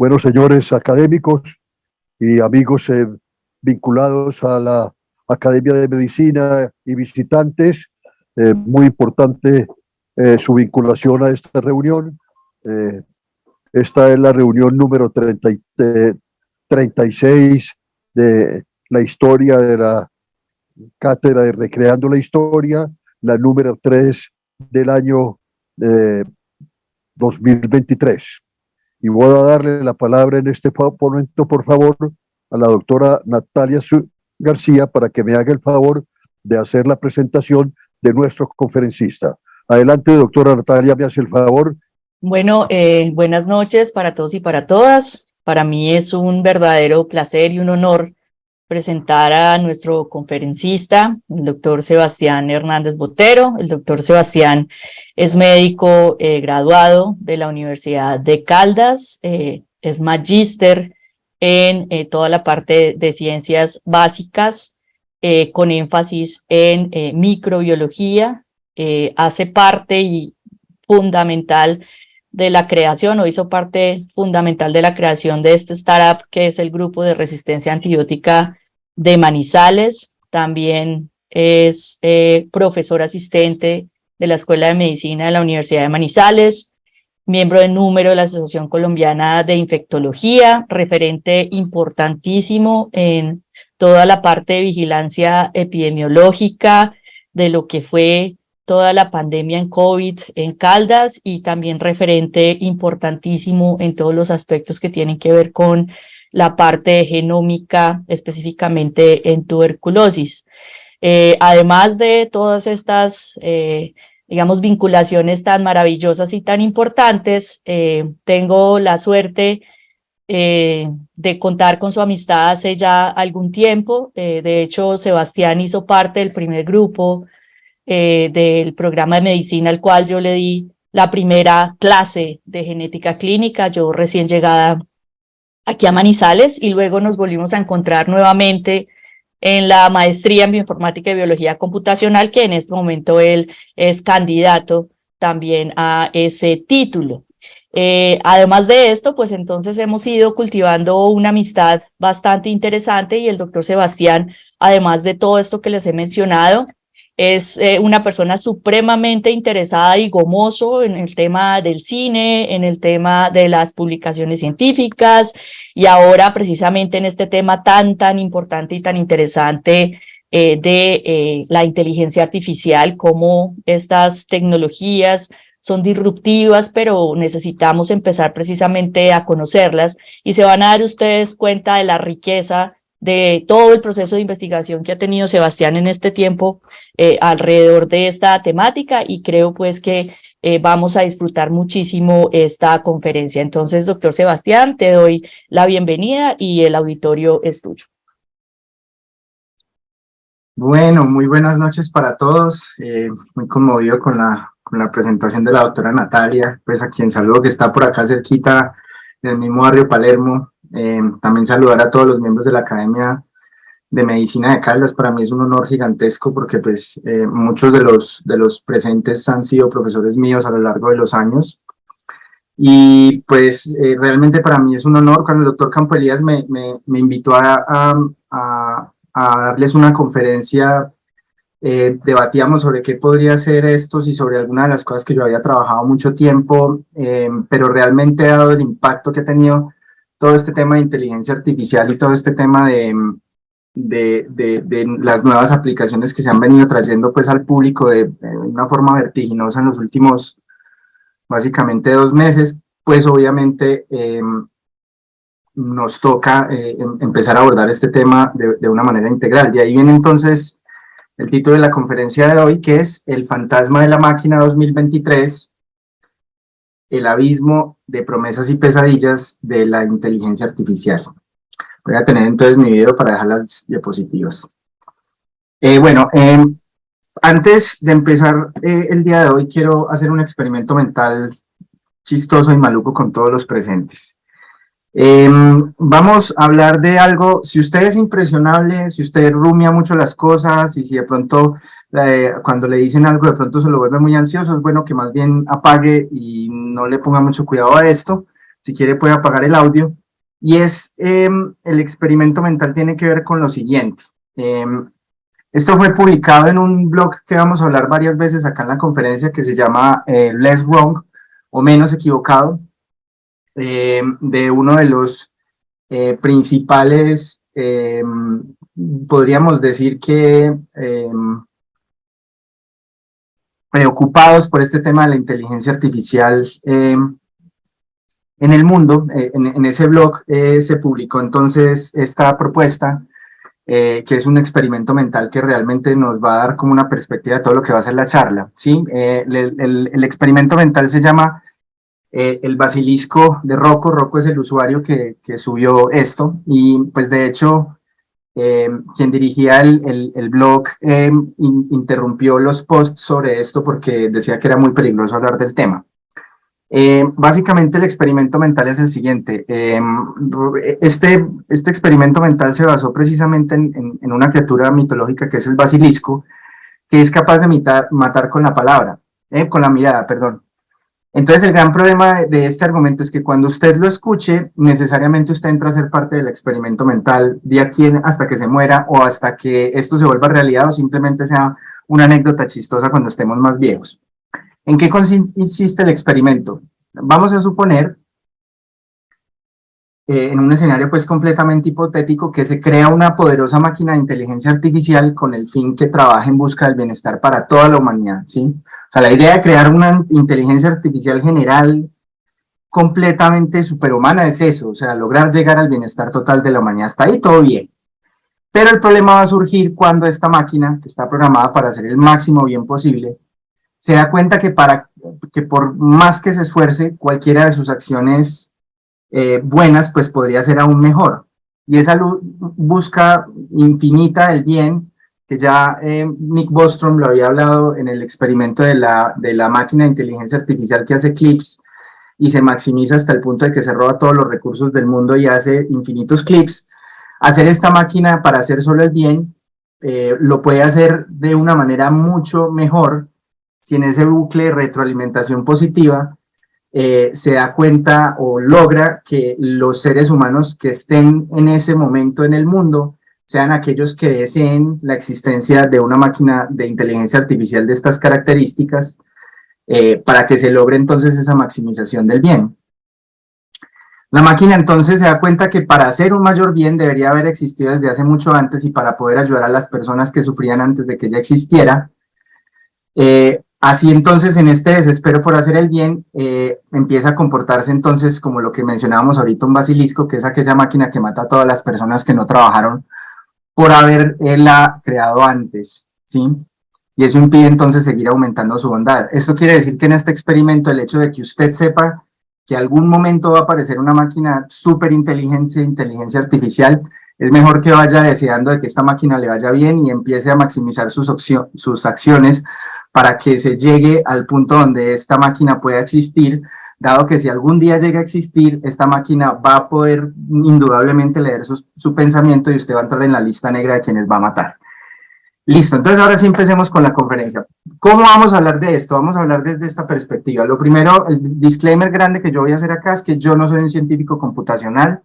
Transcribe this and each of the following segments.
buenos señores académicos y amigos vinculados a la Academia de Medicina y visitantes. Muy importante su vinculación a esta reunión. Esta es la reunión número 36 de la historia de la cátedra de Recreando la Historia, la número 3 del año 2023. Y voy a darle la palabra en este momento, por favor, a la doctora Natalia García para que me haga el favor de hacer la presentación de nuestro conferencista. Adelante, doctora Natalia, me hace el favor. Bueno, buenas noches para todos y para todas. Para mí es un verdadero placer y un honor presentar a nuestro conferencista, el doctor Sebastián Hernández Botero. El doctor Sebastián es médico graduado de la Universidad de Caldas, es magíster en toda la parte de ciencias básicas, con énfasis en microbiología. Hace parte y fundamental de la creación, o hizo parte fundamental de la creación de este startup que es el Grupo de Resistencia Antibiótica de Manizales. También es profesor asistente de la Escuela de Medicina de la Universidad de Manizales, miembro de número de la Asociación Colombiana de Infectología, referente importantísimo en toda la parte de vigilancia epidemiológica de lo que fue toda la pandemia en COVID en Caldas, y también referente importantísimo en todos los aspectos que tienen que ver con la parte genómica, específicamente en tuberculosis. Además de todas estas, digamos, vinculaciones tan maravillosas y tan importantes, tengo la suerte de contar con su amistad hace ya algún tiempo. De hecho, Sebastián hizo parte del primer grupo del programa de medicina al cual yo le di la primera clase de genética clínica, yo recién llegada aquí a Manizales, y luego nos volvimos a encontrar nuevamente en la maestría en bioinformática y biología computacional, que en este momento él es candidato también a ese título. Además de esto, pues entonces hemos ido cultivando una amistad bastante interesante, y el doctor Sebastián, además de todo esto que les he mencionado, es una persona supremamente interesada y gomoso en el tema del cine, en el tema de las publicaciones científicas, y ahora precisamente en este tema tan importante y tan interesante de la inteligencia artificial, cómo estas tecnologías son disruptivas, pero necesitamos empezar precisamente a conocerlas, y se van a dar ustedes cuenta de la riqueza de todo el proceso de investigación que ha tenido Sebastián en este tiempo alrededor de esta temática, y creo pues que vamos a disfrutar muchísimo esta conferencia. Entonces, doctor Sebastián, te doy la bienvenida y el auditorio es tuyo. Bueno, muy buenas noches para todos. Muy conmovido con la presentación de la doctora Natalia, pues a quien saludo, que está por acá cerquita del mismo barrio Palermo. También saludar a todos los miembros de la Academia de Medicina de Caldas. Para mí es un honor gigantesco porque pues muchos de los presentes han sido profesores míos a lo largo de los años, y pues realmente para mí es un honor. Cuando el doctor Campo Elías me invitó a darles una conferencia, debatíamos sobre qué podría ser esto y sobre algunas de las cosas que yo había trabajado mucho tiempo, pero realmente dado el impacto que ha tenido todo este tema de inteligencia artificial y todo este tema de las nuevas aplicaciones que se han venido trayendo pues al público de una forma vertiginosa en los últimos básicamente 2 meses, pues obviamente nos toca empezar a abordar este tema de una manera integral. De ahí viene entonces el título de la conferencia de hoy, que es El fantasma de la máquina 2023, el abismo de promesas y pesadillas de la inteligencia artificial. Voy a tener entonces mi video para dejar las diapositivas. Antes de empezar el día de hoy, quiero hacer un experimento mental chistoso y maluco con todos los presentes. Vamos a hablar de algo. Si usted es impresionable, si usted rumia mucho las cosas, y si de pronto cuando le dicen algo de pronto se lo vuelve muy ansioso, es bueno que más bien apague y no le ponga mucho cuidado a esto, si quiere puede apagar el audio, y el experimento mental tiene que ver con lo siguiente. Esto fue publicado en un blog que vamos a hablar varias veces acá en la conferencia, que se llama Less Wrong, o Menos Equivocado, de uno de los principales, podríamos decir que preocupados por este tema de la inteligencia artificial en el mundo. En ese blog se publicó entonces esta propuesta, que es un experimento mental que realmente nos va a dar como una perspectiva de todo lo que va a ser la charla, ¿sí? El experimento mental se llama el basilisco de Rocco. Rocco es el usuario que subió esto, y pues de hecho quien dirigía el blog interrumpió los posts sobre esto porque decía que era muy peligroso hablar del tema. Básicamente el experimento mental es el siguiente. Este experimento mental se basó precisamente en una criatura mitológica que es el basilisco, que es capaz de matar con la palabra, con la mirada, perdón. Entonces el gran problema de este argumento es que cuando usted lo escuche, necesariamente usted entra a ser parte del experimento mental de aquí hasta que se muera, o hasta que esto se vuelva realidad, o simplemente sea una anécdota chistosa cuando estemos más viejos. ¿En qué consiste el experimento? Vamos a suponer, en un escenario pues completamente hipotético, que se crea una poderosa máquina de inteligencia artificial con el fin que trabaje en busca del bienestar para toda la humanidad, ¿sí? O sea, la idea de crear una inteligencia artificial general completamente superhumana es eso, o sea, lograr llegar al bienestar total de la humanidad. Hasta ahí todo bien. Pero el problema va a surgir cuando esta máquina, que está programada para hacer el máximo bien posible, se da cuenta que por más que se esfuerce, cualquiera de sus acciones buenas, pues podría ser aún mejor. Y esa busca infinita del bien, que ya Nick Bostrom lo había hablado en el experimento de la máquina de inteligencia artificial que hace clips y se maximiza hasta el punto de que se roba todos los recursos del mundo y hace infinitos clips. Hacer esta máquina para hacer solo el bien, lo puede hacer de una manera mucho mejor si en ese bucle de retroalimentación positiva se da cuenta o logra que los seres humanos que estén en ese momento en el mundo sean aquellos que deseen la existencia de una máquina de inteligencia artificial de estas características, para que se logre entonces esa maximización del bien. La máquina entonces se da cuenta que para hacer un mayor bien debería haber existido desde hace mucho antes, y para poder ayudar a las personas que sufrían antes de que ella existiera. Así entonces, en este desespero por hacer el bien, empieza a comportarse entonces como lo que mencionábamos ahorita, un basilisco, que es aquella máquina que mata a todas las personas que no trabajaron por haberla creado antes, ¿sí? Y eso impide entonces seguir aumentando su bondad. Esto quiere decir que en este experimento, el hecho de que usted sepa que algún momento va a aparecer una máquina súper inteligente, inteligencia artificial, es mejor que vaya deseando de que esta máquina le vaya bien y empiece a maximizar sus acciones para que se llegue al punto donde esta máquina pueda existir, dado que si algún día llega a existir, esta máquina va a poder indudablemente leer su pensamiento y usted va a entrar en la lista negra de quienes va a matar. Listo, entonces ahora sí empecemos con la conferencia. ¿Cómo vamos a hablar de esto? Vamos a hablar desde esta perspectiva. Lo primero, el disclaimer grande que yo voy a hacer acá es que yo no soy un científico computacional,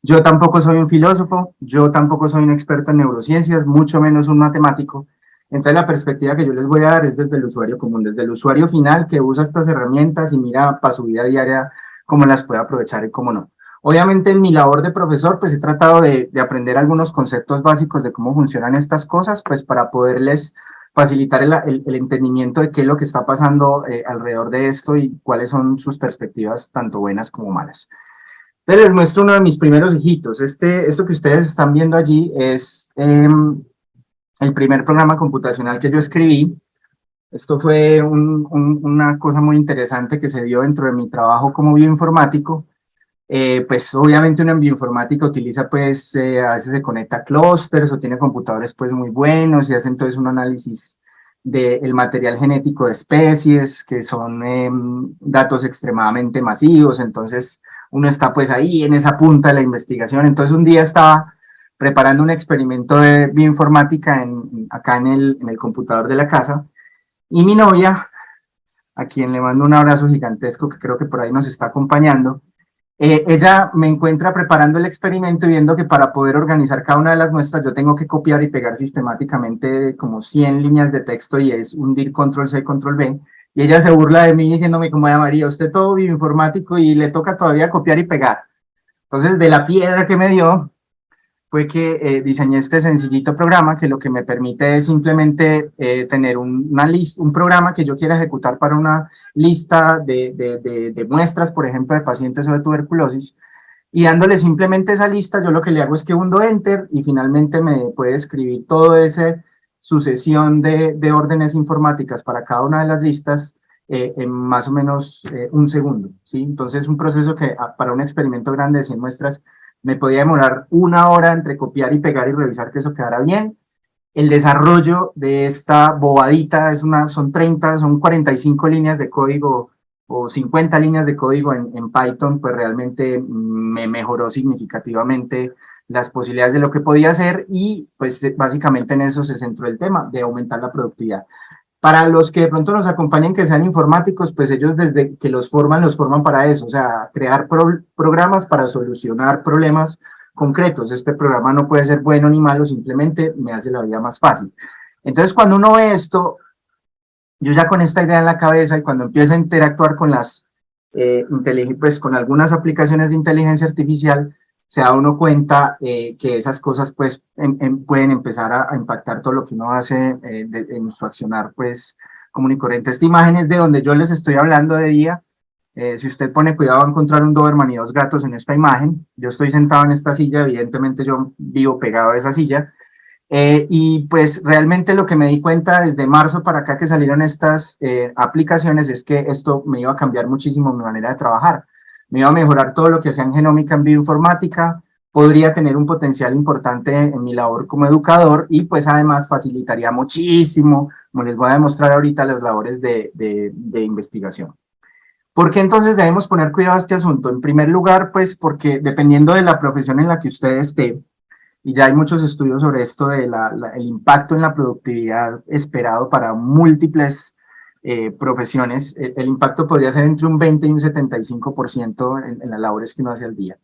yo tampoco soy un filósofo, yo tampoco soy un experto en neurociencias, mucho menos un matemático. Entonces la perspectiva que yo les voy a dar es desde el usuario común, desde el usuario final que usa estas herramientas y mira para su vida diaria cómo las puede aprovechar y cómo no. Obviamente en mi labor de profesor pues he tratado de aprender algunos conceptos básicos de cómo funcionan estas cosas, pues para poderles facilitar el entendimiento de qué es lo que está pasando alrededor de esto y cuáles son sus perspectivas tanto buenas como malas. Entonces les muestro uno de mis primeros hijitos. Esto que ustedes están viendo allí es el primer programa computacional que yo escribí. Esto fue una cosa muy interesante que se dio dentro de mi trabajo como bioinformático. Pues obviamente uno en bioinformática utiliza pues, a veces se conecta a clústeres o tiene computadores pues muy buenos y hace entonces un análisis del material genético de especies, que son datos extremadamente masivos. Entonces uno está pues ahí en esa punta de la investigación. Entonces un día estaba preparando un experimento de bioinformática acá en el computador de la casa, y mi novia, a quien le mando un abrazo gigantesco, que creo que por ahí nos está acompañando, Ella me encuentra preparando el experimento y viendo que para poder organizar cada una de las muestras yo tengo que copiar y pegar sistemáticamente como 100 líneas de texto y es hundir control C, control V. Y ella se burla de mí diciéndome como, María, usted todo bioinformático y le toca todavía copiar y pegar. Entonces, de la piedra que me dio fue que diseñé este sencillito programa que lo que me permite es simplemente tener una lista, un programa que yo quiera ejecutar para una lista de muestras, por ejemplo, de pacientes o de tuberculosis, y dándole simplemente esa lista, yo lo que le hago es que hundo Enter y finalmente me puede escribir toda esa sucesión de órdenes informáticas para cada una de las listas en más o menos un segundo, ¿sí? Entonces, un proceso que para un experimento grande de 100 muestras me podía demorar 1 hora entre copiar y pegar y revisar que eso quedara bien. El desarrollo de esta bobadita son 45 líneas de código o 50 líneas de código en Python, pues realmente me mejoró significativamente las posibilidades de lo que podía hacer y pues básicamente en eso se centró el tema, de aumentar la productividad. Para los que de pronto nos acompañen que sean informáticos, pues ellos desde que los forman para eso, o sea, crear programas para solucionar problemas concretos. Este programa no puede ser bueno ni malo, simplemente me hace la vida más fácil. Entonces, cuando uno ve esto, yo ya con esta idea en la cabeza y cuando empiezo a interactuar con pues con algunas aplicaciones de inteligencia artificial, se da uno cuenta que esas cosas pues pueden empezar a impactar todo lo que uno hace en su accionar pues común y corriente. Esta imagen es de donde yo les estoy hablando de día. Si usted pone cuidado va a encontrar un Doberman y 2 gatos en esta imagen. Yo estoy sentado en esta silla, evidentemente yo vivo pegado a esa silla. Y pues realmente lo que me di cuenta desde marzo para acá que salieron estas aplicaciones es que esto me iba a cambiar muchísimo mi manera de trabajar. Me iba a mejorar todo lo que hacía en genómica, en bioinformática, podría tener un potencial importante en mi labor como educador y pues además facilitaría muchísimo, como les voy a demostrar ahorita, las labores de investigación. ¿Por qué entonces debemos poner cuidado a este asunto? En primer lugar, pues porque dependiendo de la profesión en la que usted esté, y ya hay muchos estudios sobre esto de el impacto en la productividad esperado para múltiples profesiones, el impacto podría ser entre un 20 y un 75% en las labores que uno hace al día.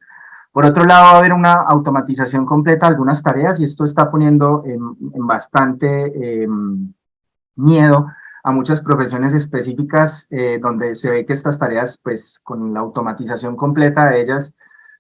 Por otro lado, va a haber una automatización completa de algunas tareas y esto está poniendo en bastante miedo a muchas profesiones específicas donde se ve que estas tareas, pues con la automatización completa de ellas,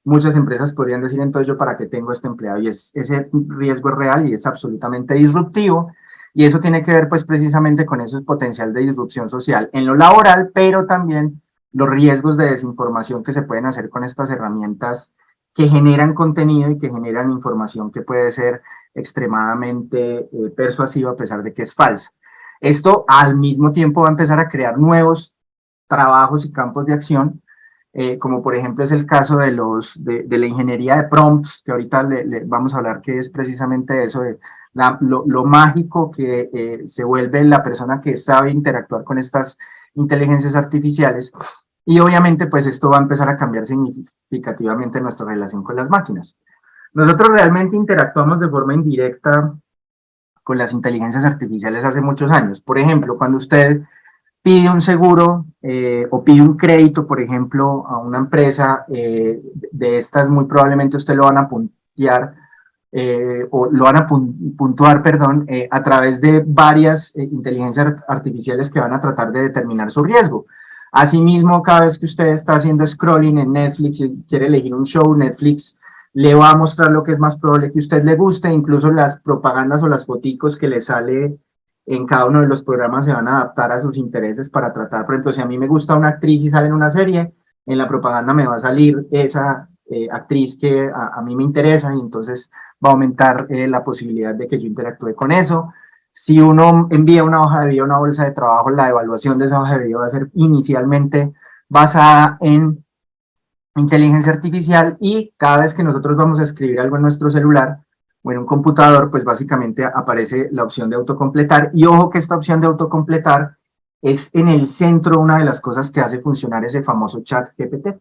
muchas empresas podrían decir, entonces, ¿yo para qué tengo este empleado? Y ese riesgo es real y es absolutamente disruptivo. Y eso tiene que ver, pues, precisamente con ese potencial de disrupción social en lo laboral, pero también los riesgos de desinformación que se pueden hacer con estas herramientas que generan contenido y que generan información que puede ser extremadamente persuasiva a pesar de que es falsa. Esto al mismo tiempo va a empezar a crear nuevos trabajos y campos de acción, como por ejemplo es el caso de la ingeniería de prompts, que ahorita le vamos a hablar que es precisamente eso, de lo mágico que se vuelve la persona que sabe interactuar con estas inteligencias artificiales. Y obviamente pues esto va a empezar a cambiar significativamente nuestra relación con las máquinas. Nosotros realmente interactuamos de forma indirecta con las inteligencias artificiales hace muchos años. Por ejemplo, cuando usted pide un seguro o pide un crédito, por ejemplo, a una empresa de estas, muy probablemente usted lo van a puntear o lo van a puntuar, perdón, a través de varias inteligencias artificiales que van a tratar de determinar su riesgo. Asimismo, cada vez que usted está haciendo scrolling en Netflix y quiere elegir un show, Netflix le va a mostrar lo que es más probable que a usted le guste, incluso las propagandas o las foticos que le sale en cada uno de los programas se van a adaptar a sus intereses para tratar, por ejemplo, si a mí me gusta una actriz y sale en una serie, en la propaganda me va a salir esa actriz que a mí me interesa y entonces va a aumentar la posibilidad de que yo interactúe con eso. Si uno envía una hoja de vida, una bolsa de trabajo, la evaluación de esa hoja de vida va a ser inicialmente basada en inteligencia artificial y cada vez que nosotros vamos a escribir algo en nuestro celular o en un computador, pues básicamente aparece la opción de autocompletar y ojo que esta opción de autocompletar es en el centro una de las cosas que hace funcionar ese famoso chat GPT.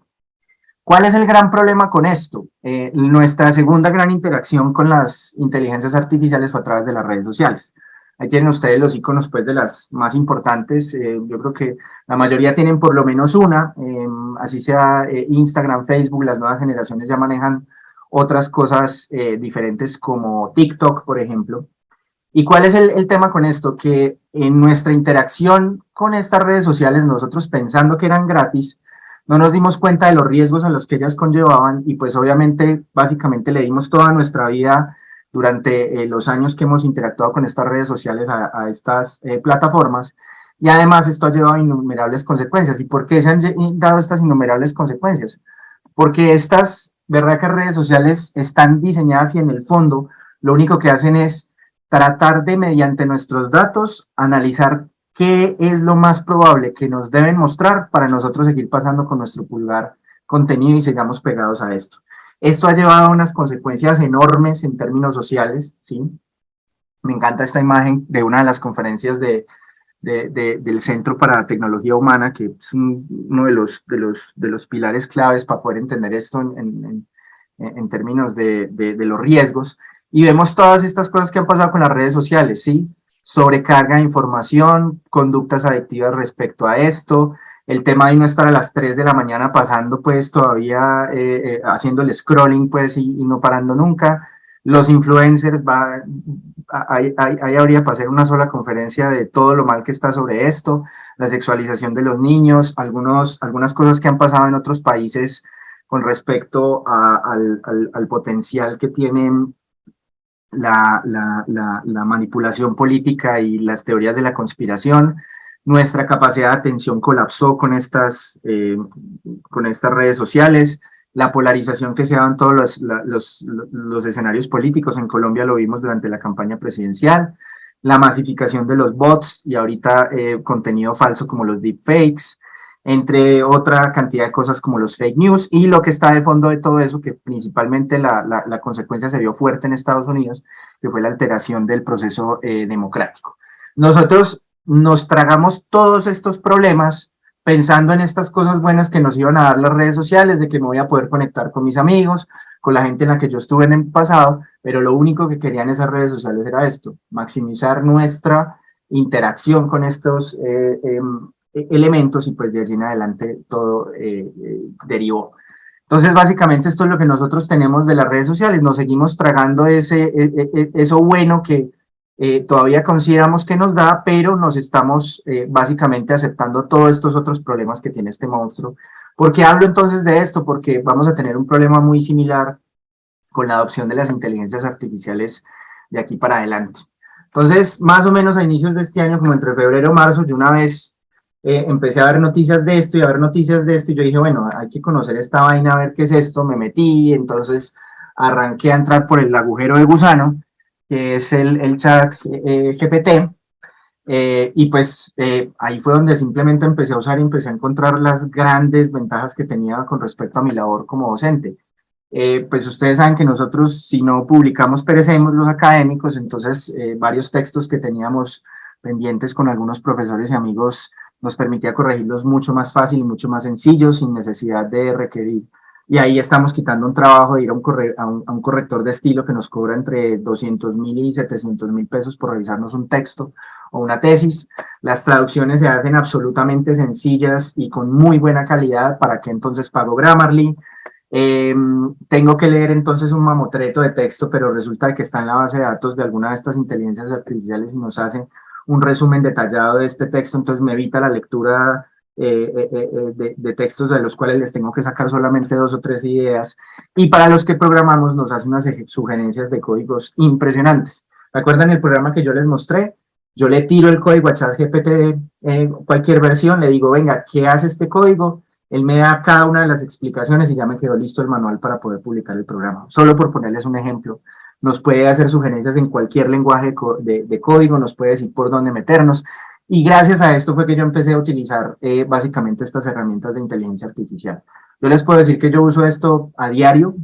¿Cuál es el gran problema con esto? Nuestra segunda gran interacción con las inteligencias artificiales fue a través de las redes sociales. Ahí tienen ustedes los iconos pues, de las más importantes. Yo creo que la mayoría tienen por lo menos una, así sea Instagram, Facebook, las nuevas generaciones ya manejan otras cosas diferentes como TikTok, por ejemplo. ¿Y cuál es el tema con esto? Que en nuestra interacción con estas redes sociales, nosotros pensando que eran gratis, no nos dimos cuenta de los riesgos a los que ellas conllevaban y pues obviamente básicamente le dimos toda nuestra vida durante los años que hemos interactuado con estas redes sociales a estas plataformas y además esto ha llevado a innumerables consecuencias. ¿Y por qué se han dado estas innumerables consecuencias? Porque estas verdad redes sociales están diseñadas y en el fondo lo único que hacen es tratar de mediante nuestros datos analizar qué es lo más probable que nos deben mostrar para nosotros seguir pasando con nuestro pulgar contenido y sigamos pegados a esto. Esto ha llevado a unas consecuencias enormes en términos sociales, ¿sí? Me encanta esta imagen de una de las conferencias del Centro para Tecnología Humana, que es uno de los pilares claves para poder entender esto en términos de los riesgos. Y vemos todas estas cosas que han pasado con las redes sociales, ¿sí? Sobrecarga de información, conductas adictivas respecto a esto, el tema de no estar a las 3 de la mañana pasando pues todavía haciendo el scrolling pues y no parando nunca. Los influencers, ahí habría para hacer una sola conferencia de todo lo mal que está sobre esto, la sexualización de los niños, algunas cosas que han pasado en otros países con respecto al potencial que tienen la manipulación política y las teorías de la conspiración. Nuestra capacidad de atención colapsó con estas redes sociales, la polarización que se da en todos los escenarios políticos. En Colombia lo vimos durante la campaña presidencial, la masificación de los bots y ahorita contenido falso como los deepfakes, entre otra cantidad de cosas como los fake news, y lo que está de fondo de todo eso, que principalmente la consecuencia se vio fuerte en Estados Unidos, que fue la alteración del proceso democrático. Nosotros nos tragamos todos estos problemas pensando en estas cosas buenas que nos iban a dar las redes sociales, de que me voy a poder conectar con mis amigos, con la gente en la que yo estuve en el pasado, pero lo único que querían esas redes sociales era esto, maximizar nuestra interacción con estos elementos y pues de allí en adelante todo derivó. Entonces, básicamente esto es lo que nosotros tenemos de las redes sociales, nos seguimos tragando eso bueno que todavía consideramos que nos da, pero nos estamos básicamente aceptando todos estos otros problemas que tiene este monstruo. ¿Por qué hablo entonces de esto? Porque vamos a tener un problema muy similar con la adopción de las inteligencias artificiales de aquí para adelante. Entonces, más o menos a inicios de este año, como entre febrero y marzo, yo una vez empecé a ver noticias de esto y a ver noticias de esto, y yo dije, bueno, hay que conocer esta vaina, a ver qué es esto, me metí, entonces arranqué a entrar por el agujero de gusano, que es el chat GPT, y pues ahí fue donde simplemente empecé a usar y empecé a encontrar las grandes ventajas que tenía con respecto a mi labor como docente. Pues ustedes saben que nosotros, si no publicamos, perecemos los académicos, entonces varios textos que teníamos pendientes con algunos profesores y amigos nos permitía corregirlos mucho más fácil y mucho más sencillo, sin necesidad de requerir. Y ahí estamos quitando un trabajo de ir a un corrector de estilo que nos cobra entre 200.000 y 700.000 pesos por revisarnos un texto o una tesis. Las traducciones se hacen absolutamente sencillas y con muy buena calidad. ¿Para qué entonces pago Grammarly? Tengo que leer entonces un mamotreto de texto, pero resulta que está en la base de datos de alguna de estas inteligencias artificiales y nos hacen un resumen detallado de este texto, entonces me evita la lectura de textos de los cuales les tengo que sacar solamente 2 o 3 ideas, y para los que programamos nos hace unas sugerencias de códigos impresionantes. ¿Recuerdan el programa que yo les mostré? Yo le tiro el código a ChatGPT, cualquier versión, le digo, venga, ¿qué hace este código? Él me da cada una de las explicaciones y ya me quedó listo el manual para poder publicar el programa. Solo por ponerles un ejemplo, nos puede hacer sugerencias en cualquier lenguaje de código, nos puede decir por dónde meternos. Y gracias a esto fue que yo empecé a utilizar básicamente estas herramientas de inteligencia artificial. Yo les puedo decir que yo uso esto a diario,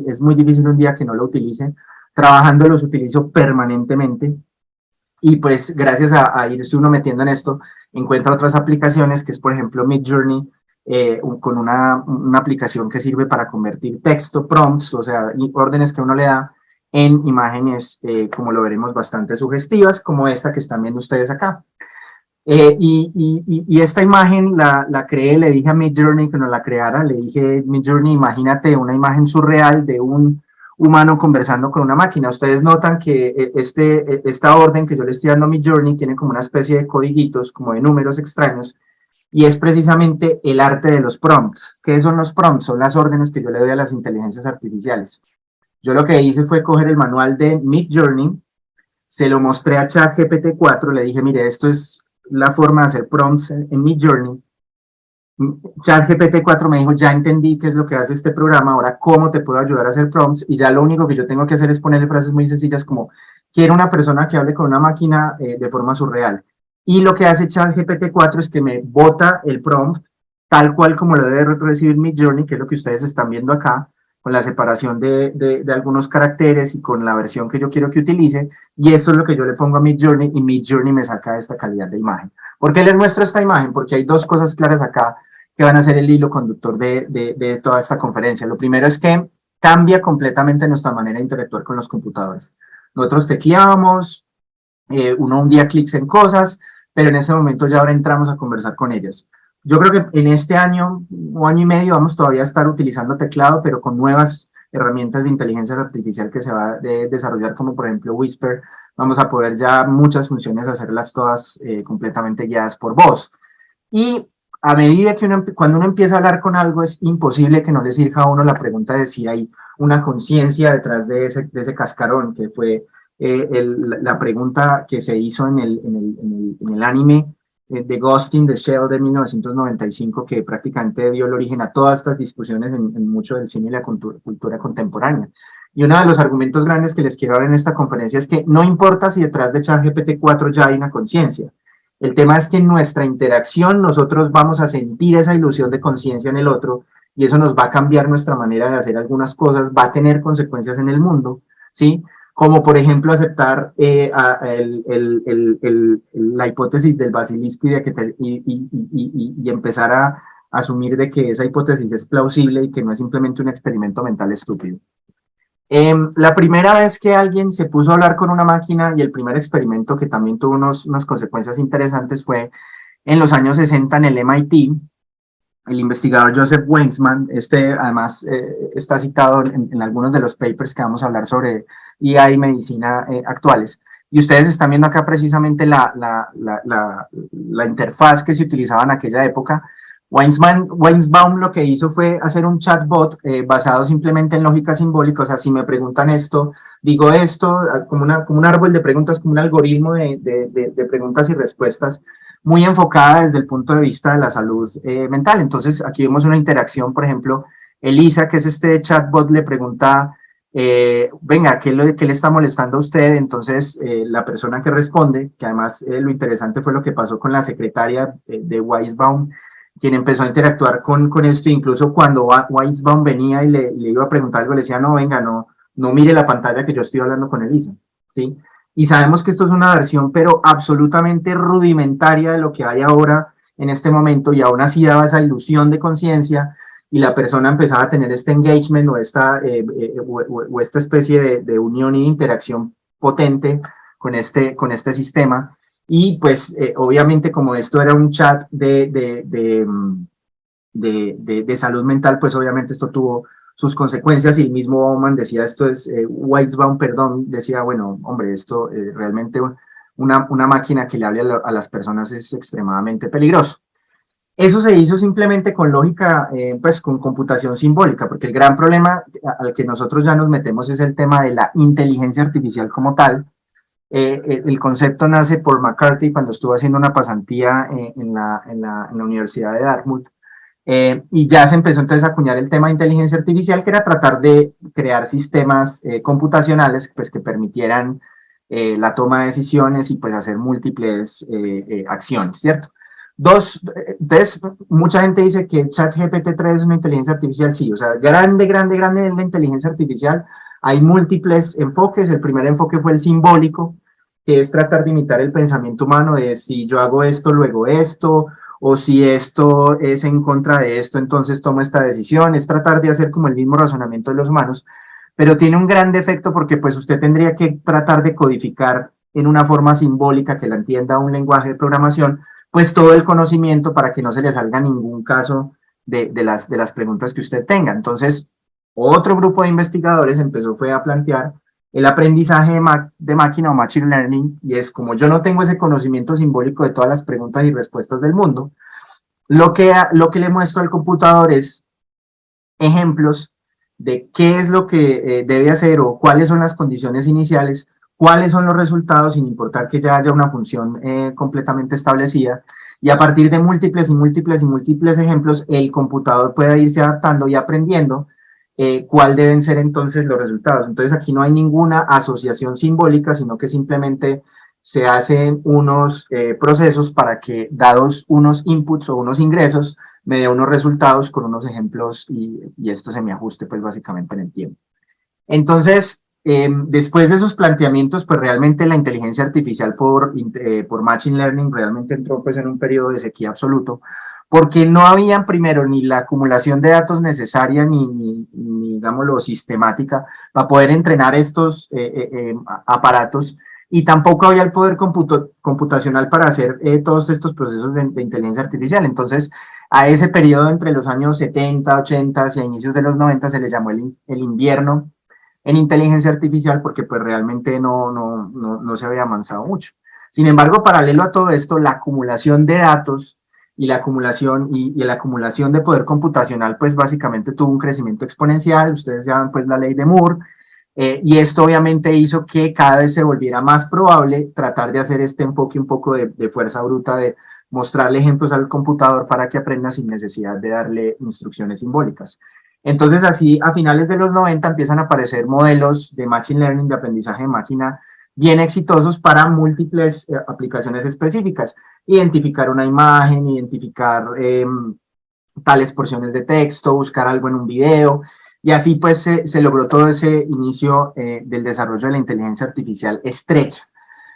es muy difícil un día que no lo utilice, trabajando los utilizo permanentemente, y pues gracias a irse uno metiendo en esto, encuentra otras aplicaciones, que es por ejemplo Midjourney, con una aplicación que sirve para convertir texto, prompts, o sea, órdenes que uno le da, en imágenes, como lo veremos, bastante sugestivas, como esta que están viendo ustedes acá. Y esta imagen la creé, le dije a Midjourney que nos la creara, le dije, Midjourney, imagínate una imagen surreal de un humano conversando con una máquina. Ustedes notan que esta orden que yo le estoy dando a Midjourney tiene como una especie de codiguitos, como de números extraños, y es precisamente el arte de los prompts. ¿Qué son los prompts? Son las órdenes que yo le doy a las inteligencias artificiales. Yo lo que hice fue coger el manual de Midjourney, se lo mostré a ChatGPT 4, le dije, mire, esto es la forma de hacer prompts en Midjourney. ChatGPT 4 me dijo, ya entendí qué es lo que hace este programa, ahora cómo te puedo ayudar a hacer prompts, y ya lo único que yo tengo que hacer es ponerle frases muy sencillas como, quiero una persona que hable con una máquina de forma surreal. Y lo que hace ChatGPT 4 es que me bota el prompt tal cual como lo debe recibir Midjourney, que es lo que ustedes están viendo acá, con la separación de algunos caracteres y con la versión que yo quiero que utilice, y esto es lo que yo le pongo a Midjourney, y Midjourney me saca esta calidad de imagen. ¿Por qué les muestro esta imagen? Porque hay dos cosas claras acá que van a ser el hilo conductor de toda esta conferencia. Lo primero es que cambia completamente nuestra manera de interactuar con los computadores. Nosotros tecleábamos, uno un día clics en cosas, pero en este momento ya ahora entramos a conversar con ellas. Yo creo que en este año o año y medio vamos todavía a estar utilizando teclado, pero con nuevas herramientas de inteligencia artificial que se va a desarrollar, como por ejemplo Whisper, vamos a poder ya muchas funciones hacerlas todas completamente guiadas por voz. Y a medida que cuando uno empieza a hablar con algo, es imposible que no le surja a uno la pregunta de si hay una conciencia detrás de ese cascarón, que fue la pregunta que se hizo en el anime de Ghost in the Shell de 1995, que prácticamente dio el origen a todas estas discusiones en mucho del cine y la cultura contemporánea. Y uno de los argumentos grandes que les quiero dar en esta conferencia es que no importa si detrás de ChatGPT 4 ya hay una conciencia. El tema es que en nuestra interacción nosotros vamos a sentir esa ilusión de conciencia en el otro, y eso nos va a cambiar nuestra manera de hacer algunas cosas, va a tener consecuencias en el mundo, ¿sí? Como por ejemplo aceptar la hipótesis del basilisco y empezar a asumir de que esa hipótesis es plausible y que no es simplemente un experimento mental estúpido. La primera vez que alguien se puso a hablar con una máquina, y el primer experimento que también tuvo unas consecuencias interesantes, fue en los años 60 en el MIT. El investigador Joseph Weissman, además está citado en algunos de los papers que vamos a hablar sobre IA y medicina actuales. Y ustedes están viendo acá precisamente la interfaz que se utilizaba en aquella época. Weissbaum lo que hizo fue hacer un chatbot basado simplemente en lógica simbólica. O sea, si me preguntan esto, digo esto, como un árbol de preguntas, como un algoritmo de preguntas y respuestas, muy enfocada desde el punto de vista de la salud mental. Entonces, aquí vemos una interacción, por ejemplo, Elisa, que es este chatbot, le pregunta, venga, ¿qué le está molestando a usted? Entonces, la persona que responde, que además lo interesante fue lo que pasó con la secretaria de Weissbaum, quien empezó a interactuar con esto, incluso cuando Weissbaum venía y le iba a preguntar algo, le decía, no, venga, no mire la pantalla que yo estoy hablando con Elisa, ¿sí? Y sabemos que esto es una versión, pero absolutamente rudimentaria de lo que hay ahora en este momento, y aún así daba esa ilusión de conciencia, y la persona empezaba a tener este engagement o esta especie de unión y interacción potente con este sistema. Y pues obviamente, como esto era un chat de salud mental, pues obviamente esto tuvo sus consecuencias, y el mismo Bauman decía, Weissbaum, perdón, decía, bueno, hombre, esto realmente una máquina que le hable a las personas es extremadamente peligroso. Eso se hizo simplemente con lógica, pues con computación simbólica, porque el gran problema al que nosotros ya nos metemos es el tema de la inteligencia artificial como tal. El concepto nace por McCarthy cuando estuvo haciendo una pasantía en la Universidad de Dartmouth. Y ya se empezó entonces a acuñar el tema de inteligencia artificial, que era tratar de crear sistemas computacionales pues, que permitieran la toma de decisiones y pues hacer múltiples acciones, ¿cierto? Entonces, mucha gente dice que ChatGPT 3 es una inteligencia artificial, sí, o sea, grande es la inteligencia artificial. Hay múltiples enfoques. El primer enfoque fue el simbólico, que es tratar de imitar el pensamiento humano de si yo hago esto, luego esto, o si esto es en contra de esto, entonces tomo esta decisión. Es tratar de hacer como el mismo razonamiento de los humanos. pero tiene un gran defecto porque pues usted tendría que tratar de codificar en una forma simbólica que la entienda un lenguaje de programación, pues todo el conocimiento para que no se le salga ningún caso de las preguntas que usted tenga. Entonces, otro grupo de investigadores fue a plantear el aprendizaje de máquina o machine learning, y es como yo no tengo ese conocimiento simbólico de todas las preguntas y respuestas del mundo, lo que le muestro al computador es ejemplos de qué es lo que debe hacer o cuáles son las condiciones iniciales, cuáles son los resultados, sin importar que ya haya una función completamente establecida, y a partir de múltiples ejemplos, el computador puede irse adaptando y aprendiendo cuál deben ser entonces los resultados. Entonces aquí no hay ninguna asociación simbólica, sino que simplemente se hacen unos procesos para que, dados unos inputs o unos ingresos, me dé unos resultados con unos ejemplos y esto se me ajuste pues básicamente en el tiempo. Entonces, después de esos planteamientos, pues realmente la inteligencia artificial por Machine Learning realmente entró pues en un periodo de sequía absoluto, porque no habían primero ni la acumulación de datos necesaria ni digámoslo, sistemática para poder entrenar estos aparatos, y tampoco había el poder computacional para hacer todos estos procesos de inteligencia artificial. Entonces, a ese periodo entre los años 70, 80 y a inicios de los 90 se le llamó el invierno en inteligencia artificial, porque pues realmente no se había avanzado mucho. Sin embargo, paralelo a todo esto, la acumulación de datos y la acumulación de poder computacional, pues básicamente tuvo un crecimiento exponencial. Ustedes llaman pues la ley de Moore, y esto obviamente hizo que cada vez se volviera más probable tratar de hacer este enfoque un poco de fuerza bruta, de mostrarle ejemplos al computador para que aprenda sin necesidad de darle instrucciones simbólicas. Entonces así a finales de los 90 empiezan a aparecer modelos de machine learning, de aprendizaje de máquina, bien exitosos para múltiples aplicaciones específicas. Identificar una imagen, identificar tales porciones de texto, buscar algo en un video, y así pues se logró todo ese inicio del desarrollo de la inteligencia artificial estrecha.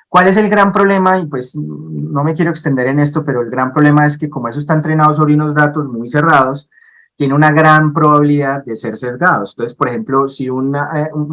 ¿Cuál es el gran problema? Y pues no me quiero extender en esto, pero el gran problema es que como eso está entrenado sobre unos datos muy cerrados, tiene una gran probabilidad de ser sesgados. Entonces, por ejemplo, si un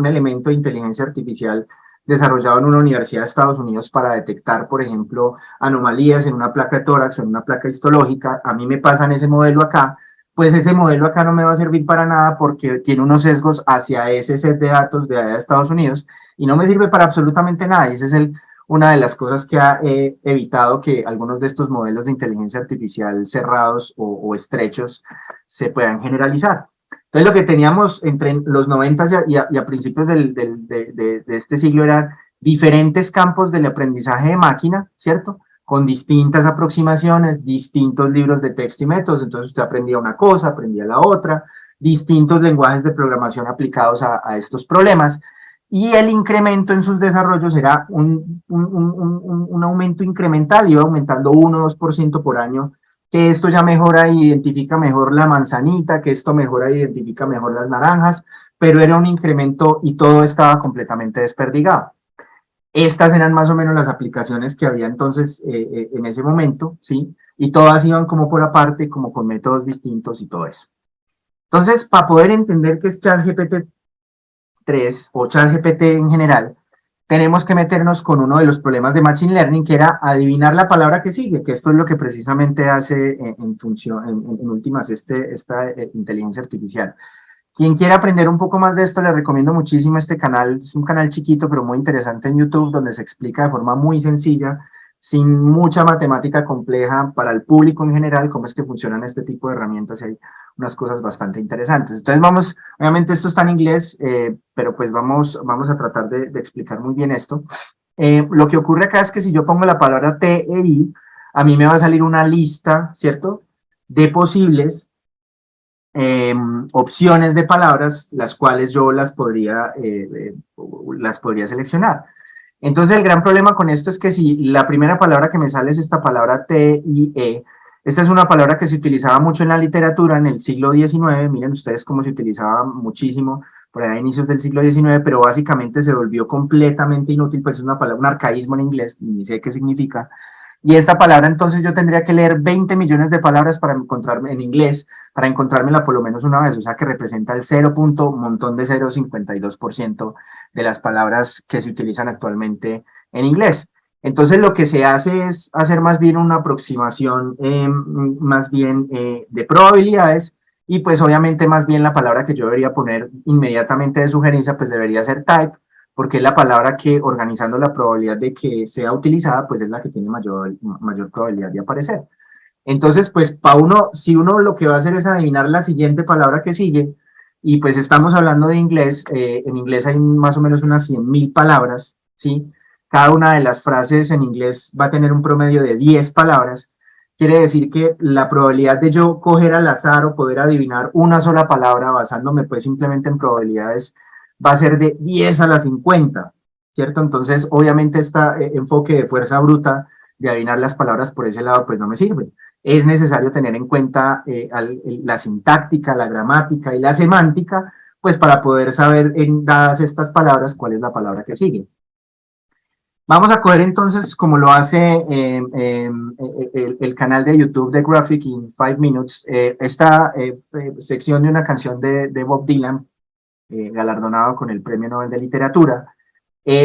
elemento de inteligencia artificial desarrollado en una universidad de Estados Unidos para detectar, por ejemplo, anomalías en una placa de tórax o en una placa histológica, a mí me pasan ese modelo acá, pues ese modelo acá no me va a servir para nada porque tiene unos sesgos hacia ese set de datos de allá de Estados Unidos y no me sirve para absolutamente nada. Y esa es una de las cosas que ha evitado que algunos de estos modelos de inteligencia artificial cerrados o estrechos se puedan generalizar. Entonces lo que teníamos entre los 90 y a principios de este siglo eran diferentes campos del aprendizaje de máquina, ¿cierto? Con distintas aproximaciones, distintos libros de texto y métodos. Entonces usted aprendía una cosa, aprendía la otra, distintos lenguajes de programación aplicados a estos problemas, y el incremento en sus desarrollos era un aumento incremental, iba aumentando 1 o 2% por año, que esto ya mejora e identifica mejor la manzanita, que esto mejora e identifica mejor las naranjas, pero era un incremento y todo estaba completamente desperdigado. Estas eran más o menos las aplicaciones que había entonces en ese momento, ¿sí? Y todas iban como por aparte, como con métodos distintos y todo eso. Entonces, para poder entender qué es ChatGPT 3 o ChatGPT en general, tenemos que meternos con uno de los problemas de Machine Learning, que era adivinar la palabra que sigue, que esto es lo que precisamente hace en últimas esta inteligencia artificial. Quien quiera aprender un poco más de esto, le recomiendo muchísimo este canal. Es un canal chiquito, pero muy interesante en YouTube, donde se explica de forma muy sencilla, sin mucha matemática compleja para el público en general, cómo es que funcionan este tipo de herramientas, y hay unas cosas bastante interesantes. Entonces obviamente esto está en inglés, pero pues vamos a tratar de explicar muy bien esto. Lo que ocurre acá es que si yo pongo la palabra TEI, a mí me va a salir una lista, ¿cierto?, de posibles opciones de palabras, las cuales yo las podría seleccionar. Entonces el gran problema con esto es que si la primera palabra que me sale es esta palabra TIE, esta es una palabra que se utilizaba mucho en la literatura en el siglo XIX, miren ustedes cómo se utilizaba muchísimo por ahí a inicios del siglo XIX, pero básicamente se volvió completamente inútil, pues es una palabra, un arcaísmo en inglés, ni sé qué significa, y esta palabra entonces yo tendría que leer 20 millones de palabras para encontrarme en inglés, para encontrármela por lo menos una vez, o sea que representa el 0,52% de las palabras que se utilizan actualmente en inglés. Entonces lo que se hace es hacer más bien una aproximación más bien de probabilidades, y pues obviamente más bien la palabra que yo debería poner inmediatamente de sugerencia pues debería ser type, porque es la palabra que, organizando la probabilidad de que sea utilizada, pues es la que tiene mayor probabilidad de aparecer. Entonces, pues, si uno lo que va a hacer es adivinar la siguiente palabra que sigue, y pues estamos hablando de inglés, en inglés hay más o menos unas 100.000 palabras, ¿sí? Cada una de las frases en inglés va a tener un promedio de 10 palabras, quiere decir que la probabilidad de yo coger al azar o poder adivinar una sola palabra basándome pues simplemente en probabilidades va a ser de 10 a la 50, ¿cierto? Entonces, obviamente, este enfoque de fuerza bruta de adivinar las palabras por ese lado, pues no me sirve. Es necesario tener en cuenta la sintáctica, la gramática y la semántica, pues para poder saber, dadas estas palabras, cuál es la palabra que sigue. Vamos a coger entonces, como lo hace el canal de YouTube de Graphic in 5 Minutes, esta sección de una canción de Bob Dylan, galardonado con el Premio Nobel de Literatura,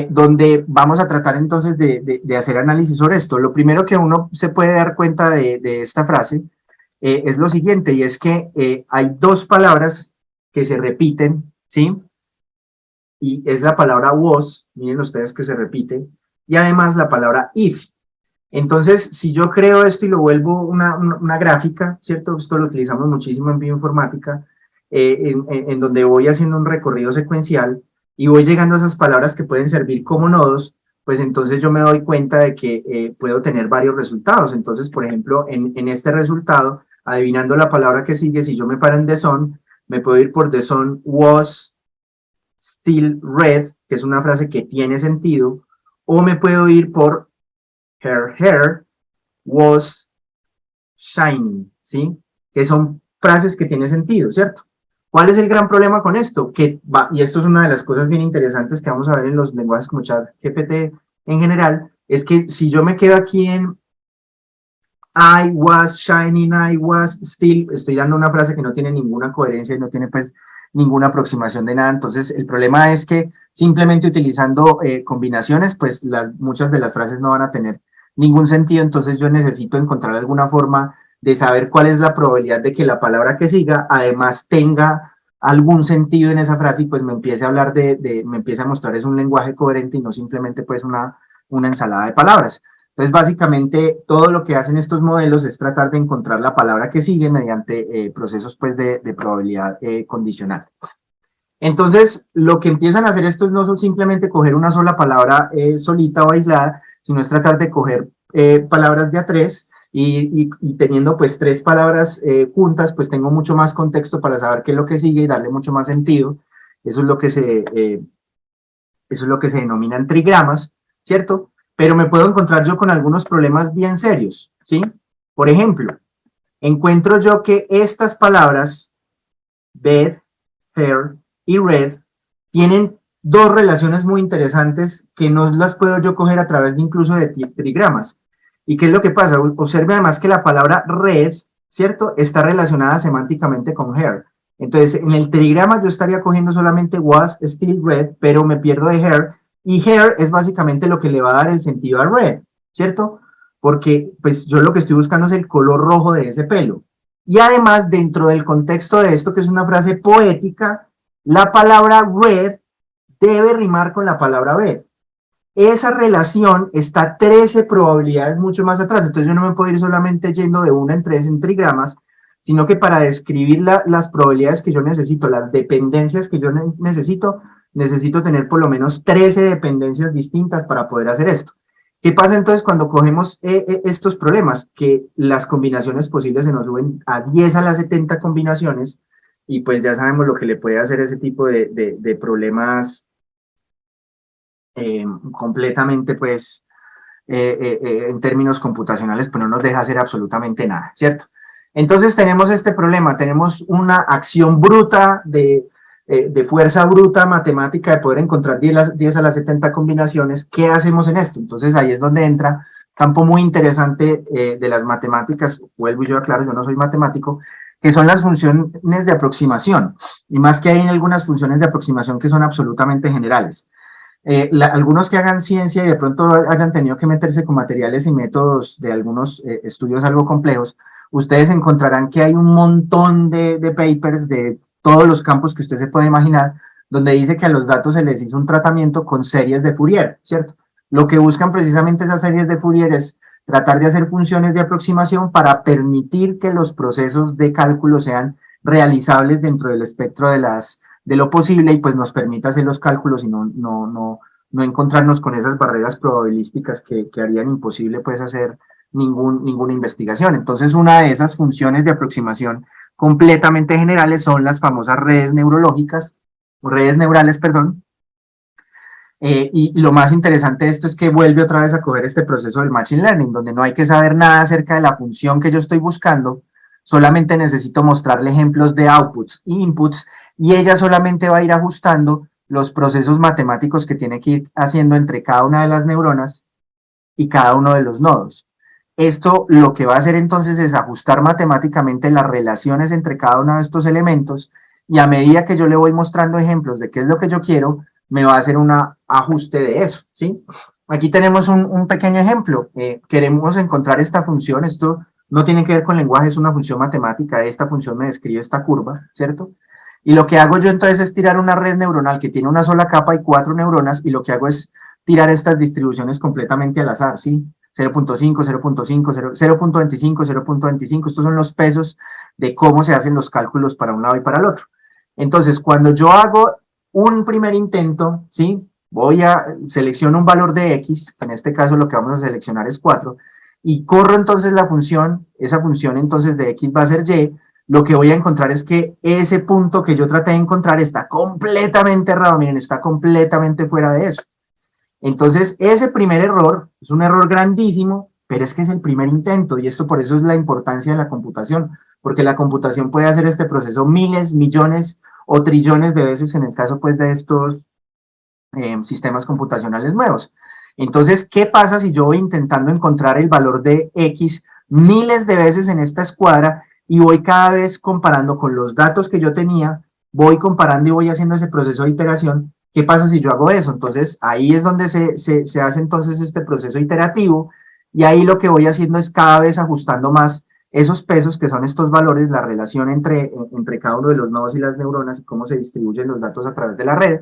donde vamos a tratar entonces de hacer análisis sobre esto. Lo primero que uno se puede dar cuenta de esta frase es lo siguiente, y es que hay dos palabras que se repiten, ¿sí? Y es la palabra was, miren ustedes que se repite, y además la palabra if. Entonces, si yo creo esto y lo vuelvo una gráfica, ¿cierto? Esto lo utilizamos muchísimo en bioinformática, en donde voy haciendo un recorrido secuencial y voy llegando a esas palabras que pueden servir como nodos, pues entonces yo me doy cuenta de que puedo tener varios resultados. Entonces, por ejemplo, en este resultado, adivinando la palabra que sigue, si yo me paro en the sun, me puedo ir por the sun was still red, que es una frase que tiene sentido, o me puedo ir por her hair was shining, ¿sí? Que son frases que tienen sentido, ¿cierto? ¿Cuál es el gran problema con esto? Y esto es una de las cosas bien interesantes que vamos a ver en los lenguajes como ChatGPT en general, es que si yo me quedo aquí en I was shining, I was still, estoy dando una frase que no tiene ninguna coherencia y no tiene pues ninguna aproximación de nada. Entonces el problema es que simplemente utilizando combinaciones, pues muchas de las frases no van a tener ningún sentido. Entonces yo necesito encontrar alguna forma de saber cuál es la probabilidad de que la palabra que siga además tenga algún sentido en esa frase y pues me empiece a hablar me empiece a mostrar es un lenguaje coherente y no simplemente pues una ensalada de palabras. Entonces, básicamente, todo lo que hacen estos modelos es tratar de encontrar la palabra que sigue mediante procesos pues, de probabilidad condicional. Entonces, lo que empiezan a hacer estos no son simplemente coger una sola palabra solita o aislada, sino es tratar de coger palabras de a tres y teniendo pues tres palabras juntas, pues tengo mucho más contexto para saber qué es lo que sigue y darle mucho más sentido. Eso es lo que se denominan trigramas, ¿cierto? Pero me puedo encontrar yo con algunos problemas bien serios, ¿sí? Por ejemplo, encuentro yo que estas palabras, bed, hair y red, tienen dos relaciones muy interesantes que no las puedo yo coger a través de incluso de trigramas. ¿Y qué es lo que pasa? Observe además que la palabra red, ¿cierto? Está relacionada semánticamente con hair. Entonces, en el trigrama yo estaría cogiendo solamente was, still red, pero me pierdo de hair. Y hair es básicamente lo que le va a dar el sentido a red, ¿cierto? Porque pues yo lo que estoy buscando es el color rojo de ese pelo. Y además, dentro del contexto de esto, que es una frase poética, la palabra red debe rimar con la palabra bed. Esa relación está 13 probabilidades mucho más atrás. Entonces yo no me puedo ir solamente yendo de 1 en 3 en trigramas, sino que para describir las probabilidades que yo necesito, las dependencias que yo necesito tener por lo menos 13 dependencias distintas para poder hacer esto. ¿Qué pasa entonces cuando cogemos estos problemas? Que las combinaciones posibles se nos suben a 10 a las 70 combinaciones y pues ya sabemos lo que le puede hacer ese tipo de problemas completamente pues en términos computacionales pues no nos deja hacer absolutamente nada, ¿cierto? Entonces tenemos este problema, tenemos una acción bruta de fuerza bruta matemática de poder encontrar 10 a las 70 combinaciones. ¿Qué hacemos en esto? Entonces ahí es donde entra campo muy interesante de las matemáticas, vuelvo y yo aclaro, yo no soy matemático, que son las funciones de aproximación, y más que hay en algunas funciones de aproximación que son absolutamente generales. Algunos que hagan ciencia y de pronto hayan tenido que meterse con materiales y métodos de algunos estudios algo complejos, ustedes encontrarán que hay un montón de papers de todos los campos que usted se puede imaginar, donde dice que a los datos se les hizo un tratamiento con series de Fourier, ¿cierto? Lo que buscan precisamente esas series de Fourier es tratar de hacer funciones de aproximación para permitir que los procesos de cálculo sean realizables dentro del espectro de lo posible y pues nos permita hacer los cálculos y no encontrarnos con esas barreras probabilísticas que harían imposible pues hacer ninguna investigación. Entonces una de esas funciones de aproximación completamente generales son las famosas redes neurológicas, o redes neurales, perdón. Y lo más interesante de esto es que vuelve otra vez a coger este proceso del Machine Learning, donde no hay que saber nada acerca de la función que yo estoy buscando, solamente necesito mostrarle ejemplos de outputs e inputs, y ella solamente va a ir ajustando los procesos matemáticos que tiene que ir haciendo entre cada una de las neuronas y cada uno de los nodos. Esto lo que va a hacer entonces es ajustar matemáticamente las relaciones entre cada uno de estos elementos, y a medida que yo le voy mostrando ejemplos de qué es lo que yo quiero, me va a hacer un ajuste de eso, ¿sí? Aquí tenemos un pequeño ejemplo. Queremos encontrar esta función, esto no tiene que ver con lenguaje, es una función matemática, esta función me describe esta curva, ¿cierto? Y lo que hago yo entonces es tirar una red neuronal que tiene una sola capa y 4 neuronas, y lo que hago es tirar estas distribuciones completamente al azar, ¿sí? 0.5, 0.5, 0.25, 0.25, estos son los pesos de cómo se hacen los cálculos para un lado y para el otro. Entonces, cuando yo hago un primer intento, ¿sí? Selecciono un valor de X, en este caso lo que vamos a seleccionar es 4, y corro entonces la función, esa función entonces de X va a ser Y, lo que voy a encontrar es que ese punto que yo traté de encontrar está completamente errado, miren, está completamente fuera de eso. Entonces, ese primer error es un error grandísimo, pero es que es el primer intento, y esto por eso es la importancia de la computación, porque la computación puede hacer este proceso miles, millones o trillones de veces en el caso pues de estos sistemas computacionales nuevos. Entonces, ¿qué pasa si yo voy intentando encontrar el valor de X miles de veces en esta escuadra y voy cada vez comparando con los datos que yo tenía, voy comparando y voy haciendo ese proceso de iteración? ¿Qué pasa si yo hago eso? Entonces, ahí es donde se hace entonces este proceso iterativo, y ahí lo que voy haciendo es cada vez ajustando más esos pesos, que son estos valores, la relación entre cada uno de los nodos y las neuronas y cómo se distribuyen los datos a través de la red.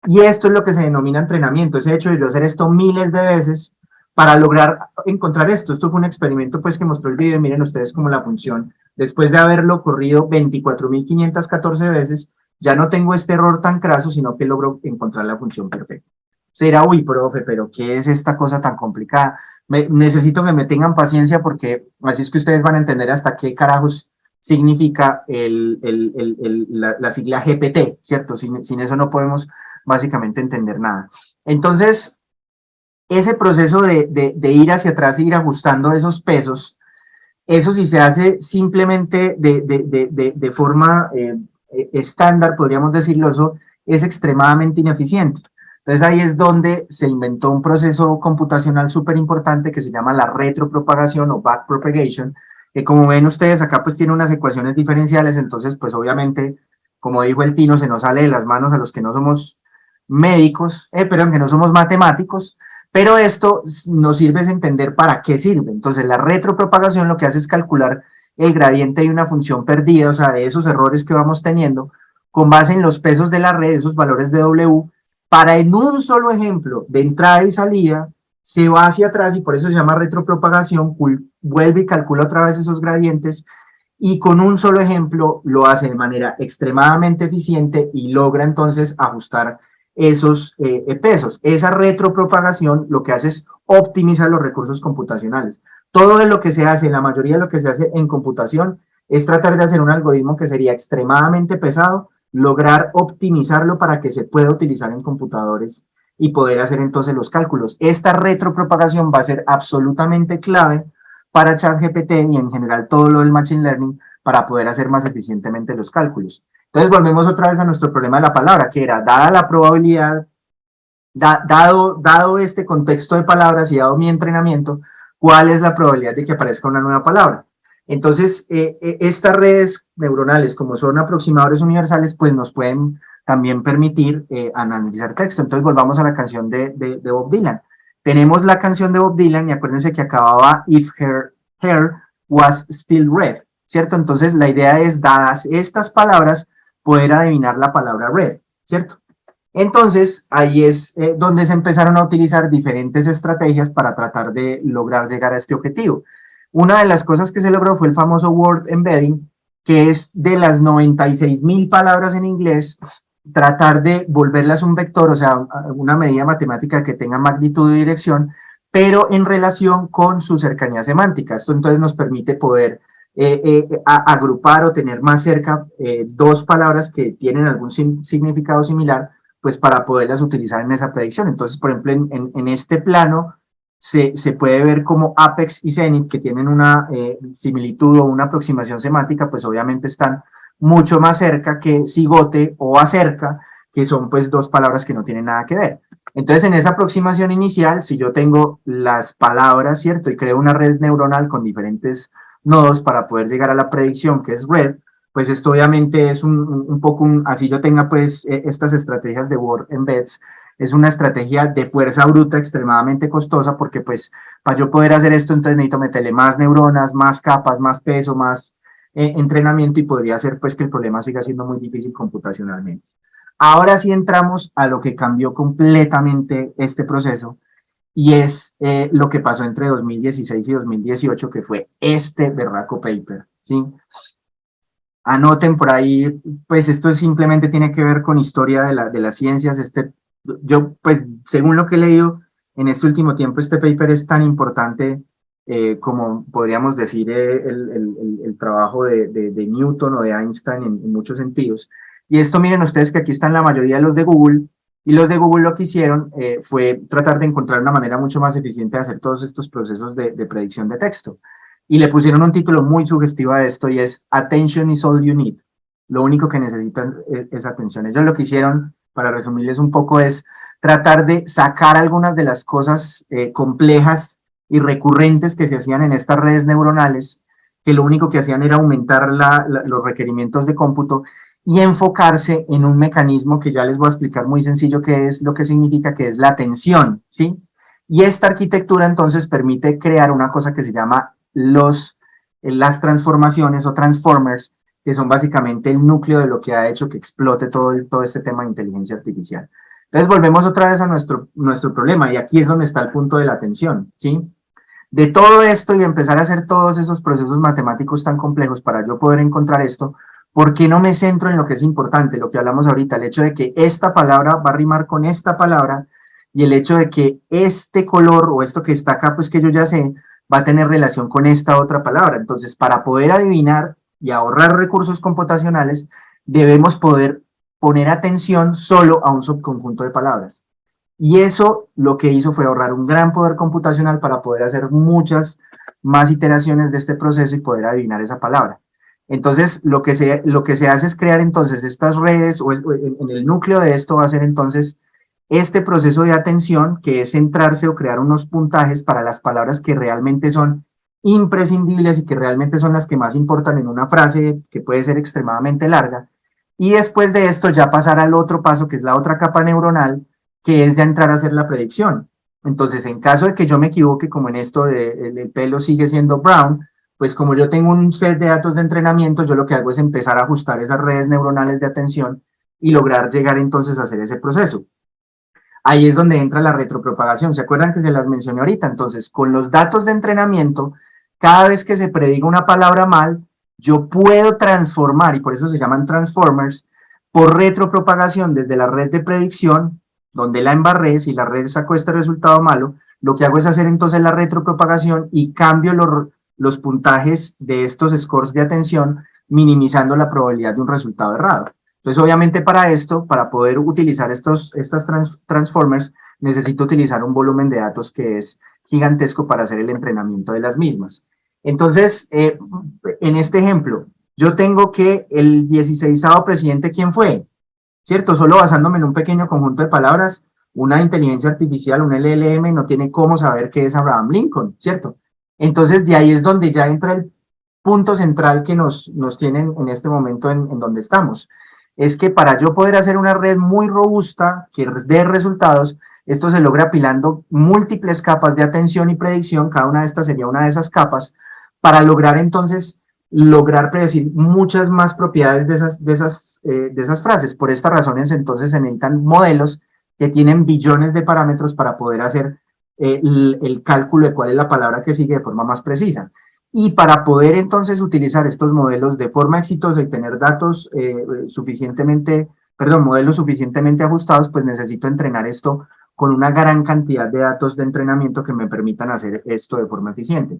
Y esto es lo que se denomina entrenamiento, ese hecho de yo hacer esto miles de veces para lograr encontrar esto. Esto fue un experimento pues que mostró el video, y miren ustedes como la función, después de haberlo corrido 24.514 veces, ya no tengo este error tan craso, sino que logro encontrar la función perfecta. Será, uy, profe, pero ¿qué es esta cosa tan complicada? Necesito que me tengan paciencia, porque así es que ustedes van a entender hasta qué carajos significa la sigla GPT, ¿cierto? Sin eso no podemos básicamente entender nada. Entonces, ese proceso de ir hacia atrás e ir ajustando esos pesos, eso sí se hace simplemente de forma estándar, podríamos decirlo, eso es extremadamente ineficiente. Entonces ahí es donde se inventó un proceso computacional súper importante que se llama la retropropagación o backpropagation, que como ven ustedes acá pues tiene unas ecuaciones diferenciales. Entonces pues obviamente, como dijo el Tino, se nos sale de las manos a los que no somos médicos, perdón, que no somos matemáticos, pero esto nos sirve es entender para qué sirve. Entonces la retropropagación lo que hace es calcular el gradiente de una función perdida, o sea, de esos errores que vamos teniendo, con base en los pesos de la red, esos valores de W, para en un solo ejemplo de entrada y salida, se va hacia atrás, y por eso se llama retropropagación, vuelve y calcula otra vez esos gradientes, y con un solo ejemplo lo hace de manera extremadamente eficiente y logra entonces ajustar esos pesos. Esa retropropagación lo que hace es optimizar los recursos computacionales. Todo de lo que se hace, la mayoría de lo que se hace en computación, es tratar de hacer un algoritmo que sería extremadamente pesado, lograr optimizarlo para que se pueda utilizar en computadores y poder hacer entonces los cálculos. Esta retropropagación va a ser absolutamente clave para ChatGPT y en general todo lo del Machine Learning, para poder hacer más eficientemente los cálculos. Entonces volvemos otra vez a nuestro problema de la palabra, que era, dada la probabilidad, dado este contexto de palabras y dado mi entrenamiento, cuál es la probabilidad de que aparezca una nueva palabra. Entonces, estas redes neuronales, como son aproximadores universales, pues nos pueden también permitir analizar texto. Entonces, volvamos a la canción de Bob Dylan. Tenemos la canción de Bob Dylan y acuérdense que acababa If her hair was still red, ¿cierto? Entonces, la idea es, dadas estas palabras, poder adivinar la palabra red, ¿cierto? Entonces, ahí es donde se empezaron a utilizar diferentes estrategias para tratar de lograr llegar a este objetivo. Una de las cosas que se logró fue el famoso word embedding, que es de las 96.000 palabras en inglés, tratar de volverlas un vector, o sea, una medida matemática que tenga magnitud y dirección, pero en relación con su cercanía semántica. Esto entonces nos permite poder agrupar o tener más cerca dos palabras que tienen algún significado similar, pues para poderlas utilizar en esa predicción. Entonces, por ejemplo, en este plano se puede ver como Apex y Zenith, que tienen una similitud o una aproximación semántica, pues obviamente están mucho más cerca que cigote o acerca, que son pues dos palabras que no tienen nada que ver. Entonces, en esa aproximación inicial, si yo tengo las palabras, ¿cierto? Y creo una red neuronal con diferentes nodos para poder llegar a la predicción, que es red, pues esto obviamente es un poco, así yo tenga pues estas estrategias de word embeds, es una estrategia de fuerza bruta extremadamente costosa, porque pues para yo poder hacer esto, entonces necesito meterle más neuronas, más capas, más peso, más entrenamiento, y podría hacer pues que el problema siga siendo muy difícil computacionalmente. Ahora sí entramos a lo que cambió completamente este proceso, y es lo que pasó entre 2016 y 2018, que fue este berraco paper, ¿sí? Anoten por ahí, pues esto simplemente tiene que ver con historia de las ciencias. Yo, pues, según lo que he leído en este último tiempo, este paper es tan importante como podríamos decir el trabajo de Newton o de Einstein en muchos sentidos. Y esto, miren ustedes que aquí están la mayoría de los de Google, y los de Google lo que hicieron fue tratar de encontrar una manera mucho más eficiente de hacer todos estos procesos de predicción de texto. Y le pusieron un título muy sugestivo a esto, y es Attention is all you need. Lo único que necesitan es atención. Ellos lo que hicieron, para resumirles un poco, es tratar de sacar algunas de las cosas complejas y recurrentes que se hacían en estas redes neuronales, que lo único que hacían era aumentar los requerimientos de cómputo, y enfocarse en un mecanismo que ya les voy a explicar muy sencillo qué es lo que significa, que es la atención, ¿sí? Y esta arquitectura entonces permite crear una cosa que se llama las transformaciones o transformers, que son básicamente el núcleo de lo que ha hecho que explote todo este tema de inteligencia artificial. Entonces volvemos otra vez a nuestro problema, y aquí es donde está el punto de la atención, ¿sí? De todo esto y de empezar a hacer todos esos procesos matemáticos tan complejos para yo poder encontrar esto, ¿por qué no me centro en lo que es importante? Lo que hablamos ahorita, el hecho de que esta palabra va a rimar con esta palabra, y el hecho de que este color o esto que está acá, pues que yo ya sé, va a tener relación con esta otra palabra. Entonces, para poder adivinar y ahorrar recursos computacionales, debemos poder poner atención solo a un subconjunto de palabras. Y eso lo que hizo fue ahorrar un gran poder computacional para poder hacer muchas más iteraciones de este proceso y poder adivinar esa palabra. Entonces, lo que se hace es crear entonces estas redes, o en el núcleo de esto va a ser entonces este proceso de atención, que es centrarse o crear unos puntajes para las palabras que realmente son imprescindibles y que realmente son las que más importan en una frase que puede ser extremadamente larga. Y después de esto ya pasar al otro paso, que es la otra capa neuronal, que es ya entrar a hacer la predicción. Entonces, en caso de que yo me equivoque, como en esto el pelo sigue siendo brown, pues como yo tengo un set de datos de entrenamiento, yo lo que hago es empezar a ajustar esas redes neuronales de atención y lograr llegar entonces a hacer ese proceso. Ahí es donde entra la retropropagación. ¿Se acuerdan que se las mencioné ahorita? Entonces, con los datos de entrenamiento, cada vez que se prediga una palabra mal, yo puedo transformar, y por eso se llaman transformers, por retropropagación desde la red de predicción, donde la embarré, si la red sacó este resultado malo, lo que hago es hacer entonces la retropropagación y cambio los puntajes de estos scores de atención, minimizando la probabilidad de un resultado errado. Entonces, obviamente para esto, para poder utilizar estas transformers, necesito utilizar un volumen de datos que es gigantesco para hacer el entrenamiento de las mismas. Entonces, en este ejemplo, yo tengo que el 16º presidente, ¿quién fue? ¿Cierto? Solo basándome en un pequeño conjunto de palabras, una inteligencia artificial, un LLM, no tiene cómo saber qué es Abraham Lincoln, ¿cierto? Entonces, de ahí es donde ya entra el punto central que nos tienen en este momento en donde estamos. Es que para yo poder hacer una red muy robusta que dé resultados, esto se logra apilando múltiples capas de atención y predicción, cada una de estas sería una de esas capas, para lograr entonces predecir muchas más propiedades de esas frases. Por estas razones, entonces, se necesitan modelos que tienen billones de parámetros para poder hacer el cálculo de cuál es la palabra que sigue de forma más precisa. Y para poder entonces utilizar estos modelos de forma exitosa y tener datos modelos suficientemente ajustados, pues necesito entrenar esto con una gran cantidad de datos de entrenamiento que me permitan hacer esto de forma eficiente.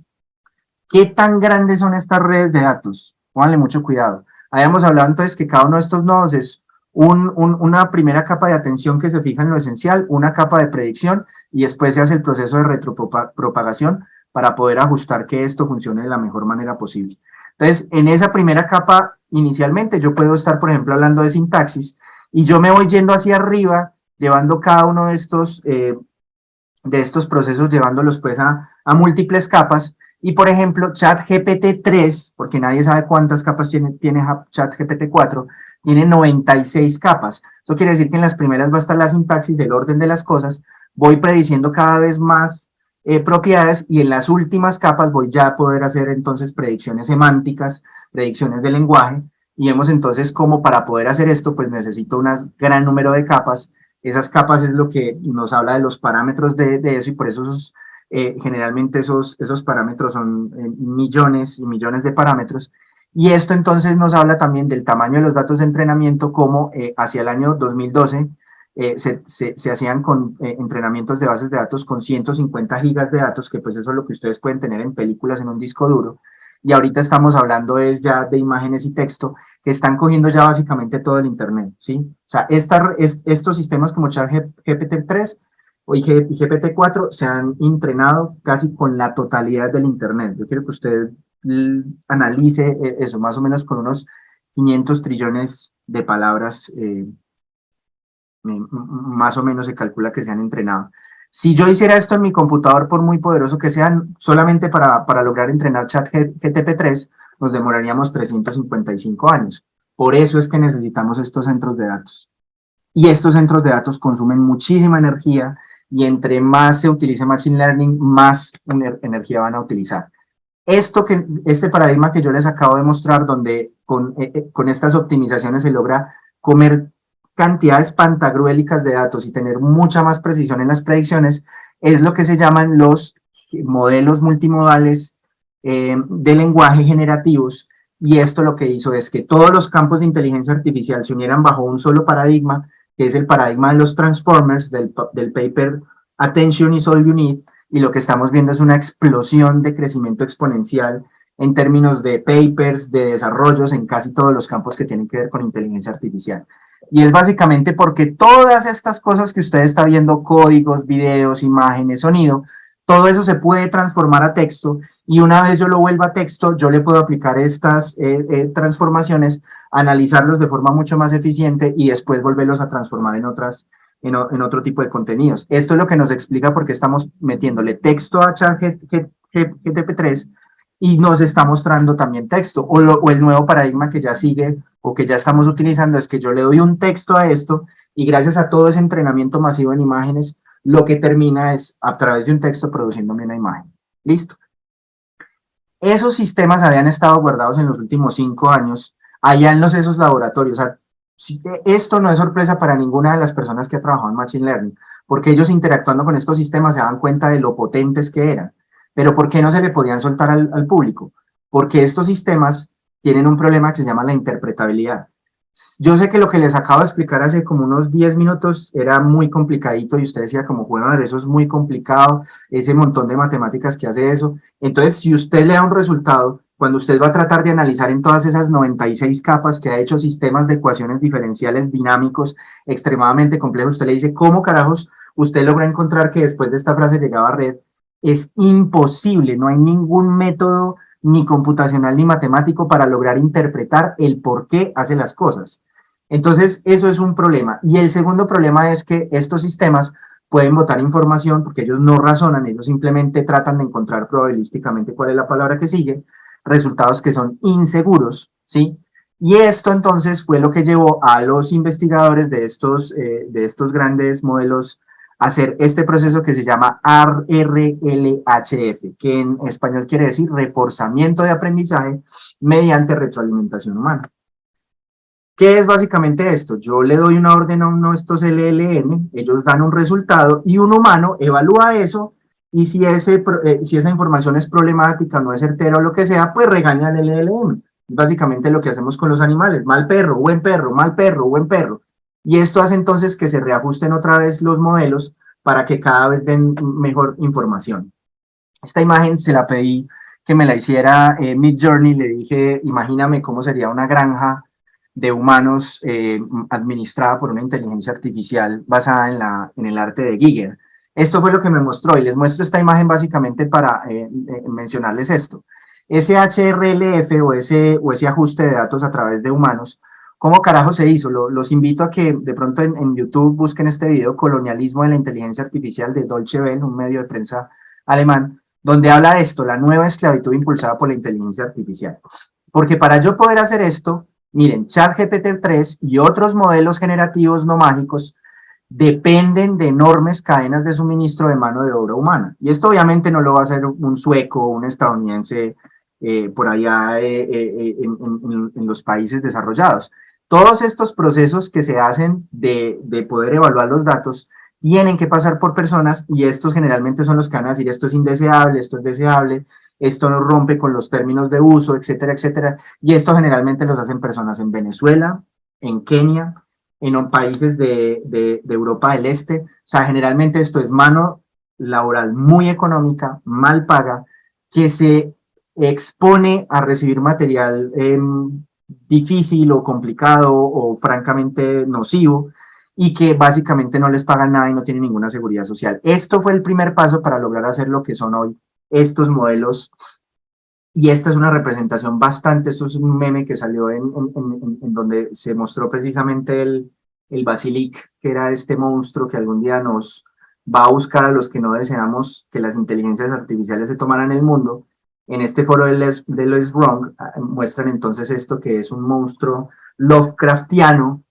¿Qué tan grandes son estas redes de datos? Pónganle mucho cuidado. Habíamos hablado entonces que cada uno de estos nodos es una primera capa de atención que se fija en lo esencial, una capa de predicción, y después se hace el proceso de retropropagación para poder ajustar que esto funcione de la mejor manera posible. Entonces, en esa primera capa, inicialmente, yo puedo estar, por ejemplo, hablando de sintaxis, y yo me voy yendo hacia arriba, llevando cada uno de estos procesos, llevándolos pues a múltiples capas, y por ejemplo, ChatGPT 3, porque nadie sabe cuántas capas tiene ChatGPT 4, tiene 96 capas. Eso quiere decir que en las primeras va a estar la sintaxis del orden de las cosas, voy prediciendo cada vez más propiedades, y en las últimas capas voy ya a poder hacer entonces predicciones semánticas, predicciones de lenguaje, y vemos entonces cómo para poder hacer esto pues necesito un gran número de capas. Esas capas es lo que nos habla de los parámetros de eso, y por eso generalmente esos parámetros son millones y millones de parámetros. Y esto entonces nos habla también del tamaño de los datos de entrenamiento, como hacia el año 2012 se hacían con entrenamientos de bases de datos con 150 gigas de datos, que pues eso es lo que ustedes pueden tener en películas en un disco duro. Y ahorita estamos hablando es ya de imágenes y texto que están cogiendo ya básicamente todo el internet, ¿sí? O sea, estos sistemas como ChatGPT 3 y GPT-4 se han entrenado casi con la totalidad del internet. Yo quiero que usted analice eso, más o menos con unos 500 trillones de palabras, más o menos se calcula que se han entrenado. Si yo hiciera esto en mi computador, por muy poderoso que sea, solamente para lograr entrenar ChatGPT 3, nos demoraríamos 355 años. Por eso es que necesitamos estos centros de datos. Y estos centros de datos consumen muchísima energía, y entre más se utilice Machine Learning, más energía van a utilizar. Este paradigma que yo les acabo de mostrar, donde con estas optimizaciones se logra comer cantidades pantagruélicas de datos y tener mucha más precisión en las predicciones, es lo que se llaman los modelos multimodales de lenguaje generativos. Y esto lo que hizo es que todos los campos de inteligencia artificial se unieran bajo un solo paradigma, que es el paradigma de los transformers del paper Attention is All You Need, y lo que estamos viendo es una explosión de crecimiento exponencial en términos de papers, de desarrollos en casi todos los campos que tienen que ver con inteligencia artificial. Y es básicamente porque todas estas cosas que usted está viendo, códigos, videos, imágenes, sonido, todo eso se puede transformar a texto, y una vez yo lo vuelva a texto, yo le puedo aplicar estas transformaciones, analizarlos de forma mucho más eficiente y después volverlos a transformar en otro tipo de contenidos. Esto es lo que nos explica por qué estamos metiéndole texto a ChatGPT 3 y nos está mostrando también texto, o el nuevo paradigma que ya sigue o que ya estamos utilizando es que yo le doy un texto a esto, y gracias a todo ese entrenamiento masivo en imágenes, lo que termina es a través de un texto produciéndome una imagen. ¿Listo? Esos sistemas habían estado guardados en los últimos 5 años allá en esos laboratorios. O sea, esto no es sorpresa para ninguna de las personas que ha trabajado en Machine Learning, porque ellos interactuando con estos sistemas se daban cuenta de lo potentes que eran. Pero ¿por qué no se le podían soltar al público? Porque estos sistemas tienen un problema que se llama la interpretabilidad. Yo sé que lo que les acabo de explicar hace como unos 10 minutos era muy complicadito, y usted decía como, bueno, eso es muy complicado, ese montón de matemáticas que hace eso. Entonces, si usted le da un resultado, cuando usted va a tratar de analizar en todas esas 96 capas que ha hecho sistemas de ecuaciones diferenciales dinámicos extremadamente complejos, usted le dice, ¿cómo carajos usted logra encontrar que después de esta frase llegaba a red? Es imposible, no hay ningún método ni computacional ni matemático para lograr interpretar el por qué hace las cosas. Entonces, eso es un problema. Y el segundo problema es que estos sistemas pueden botar información porque ellos no razonan, ellos simplemente tratan de encontrar probabilísticamente cuál es la palabra que sigue, resultados que son inseguros, ¿sí? Y esto entonces fue lo que llevó a los investigadores de estos grandes modelos a hacer este proceso que se llama RLHF, que en español quiere decir reforzamiento de aprendizaje mediante retroalimentación humana. ¿Qué es básicamente esto? Yo le doy una orden a uno de estos LLM, ellos dan un resultado y un humano evalúa eso y si esa información es problemática, no es certera o lo que sea, pues regaña al LLM. Básicamente lo que hacemos con los animales, mal perro, buen perro, mal perro, buen perro. Y esto hace entonces que se reajusten otra vez los modelos para que cada vez den mejor información. Esta imagen se la pedí que me la hiciera Midjourney, le dije, imagíname cómo sería una granja de humanos administrada por una inteligencia artificial basada en el arte de Giger. Esto fue lo que me mostró y les muestro esta imagen básicamente para mencionarles esto. Ese HRLF o ese ajuste de datos a través de humanos, ¿cómo carajo se hizo? Los invito a que de pronto en YouTube busquen este video, Colonialismo de la Inteligencia Artificial de Deutsche Welle, un medio de prensa alemán, donde habla de esto, la nueva esclavitud impulsada por la inteligencia artificial. Porque para yo poder hacer esto, miren, ChatGPT-3 y otros modelos generativos no mágicos dependen de enormes cadenas de suministro de mano de obra humana. Y esto obviamente no lo va a hacer un sueco o un estadounidense por allá en los países desarrollados. Todos estos procesos que se hacen de poder evaluar los datos tienen que pasar por personas y estos generalmente son los que van a decir esto es indeseable, esto es deseable, esto no rompe con los términos de uso, etcétera, etcétera. Y esto generalmente los hacen personas en Venezuela, en Kenia, en países de Europa del Este. O sea, generalmente esto es mano laboral muy económica, mal paga, que se expone a recibir material difícil o complicado o francamente nocivo y que básicamente no les pagan nada y no tienen ninguna seguridad social. Esto fue el primer paso para lograr hacer lo que son hoy estos modelos. Y esta es una representación bastante, esto es un meme que salió en donde se mostró precisamente el Basilic, que era este monstruo que algún día nos va a buscar a los que no deseamos que las inteligencias artificiales se tomaran el mundo. En este foro de Les Wrong muestran entonces esto que es un monstruo Lovecraftiano,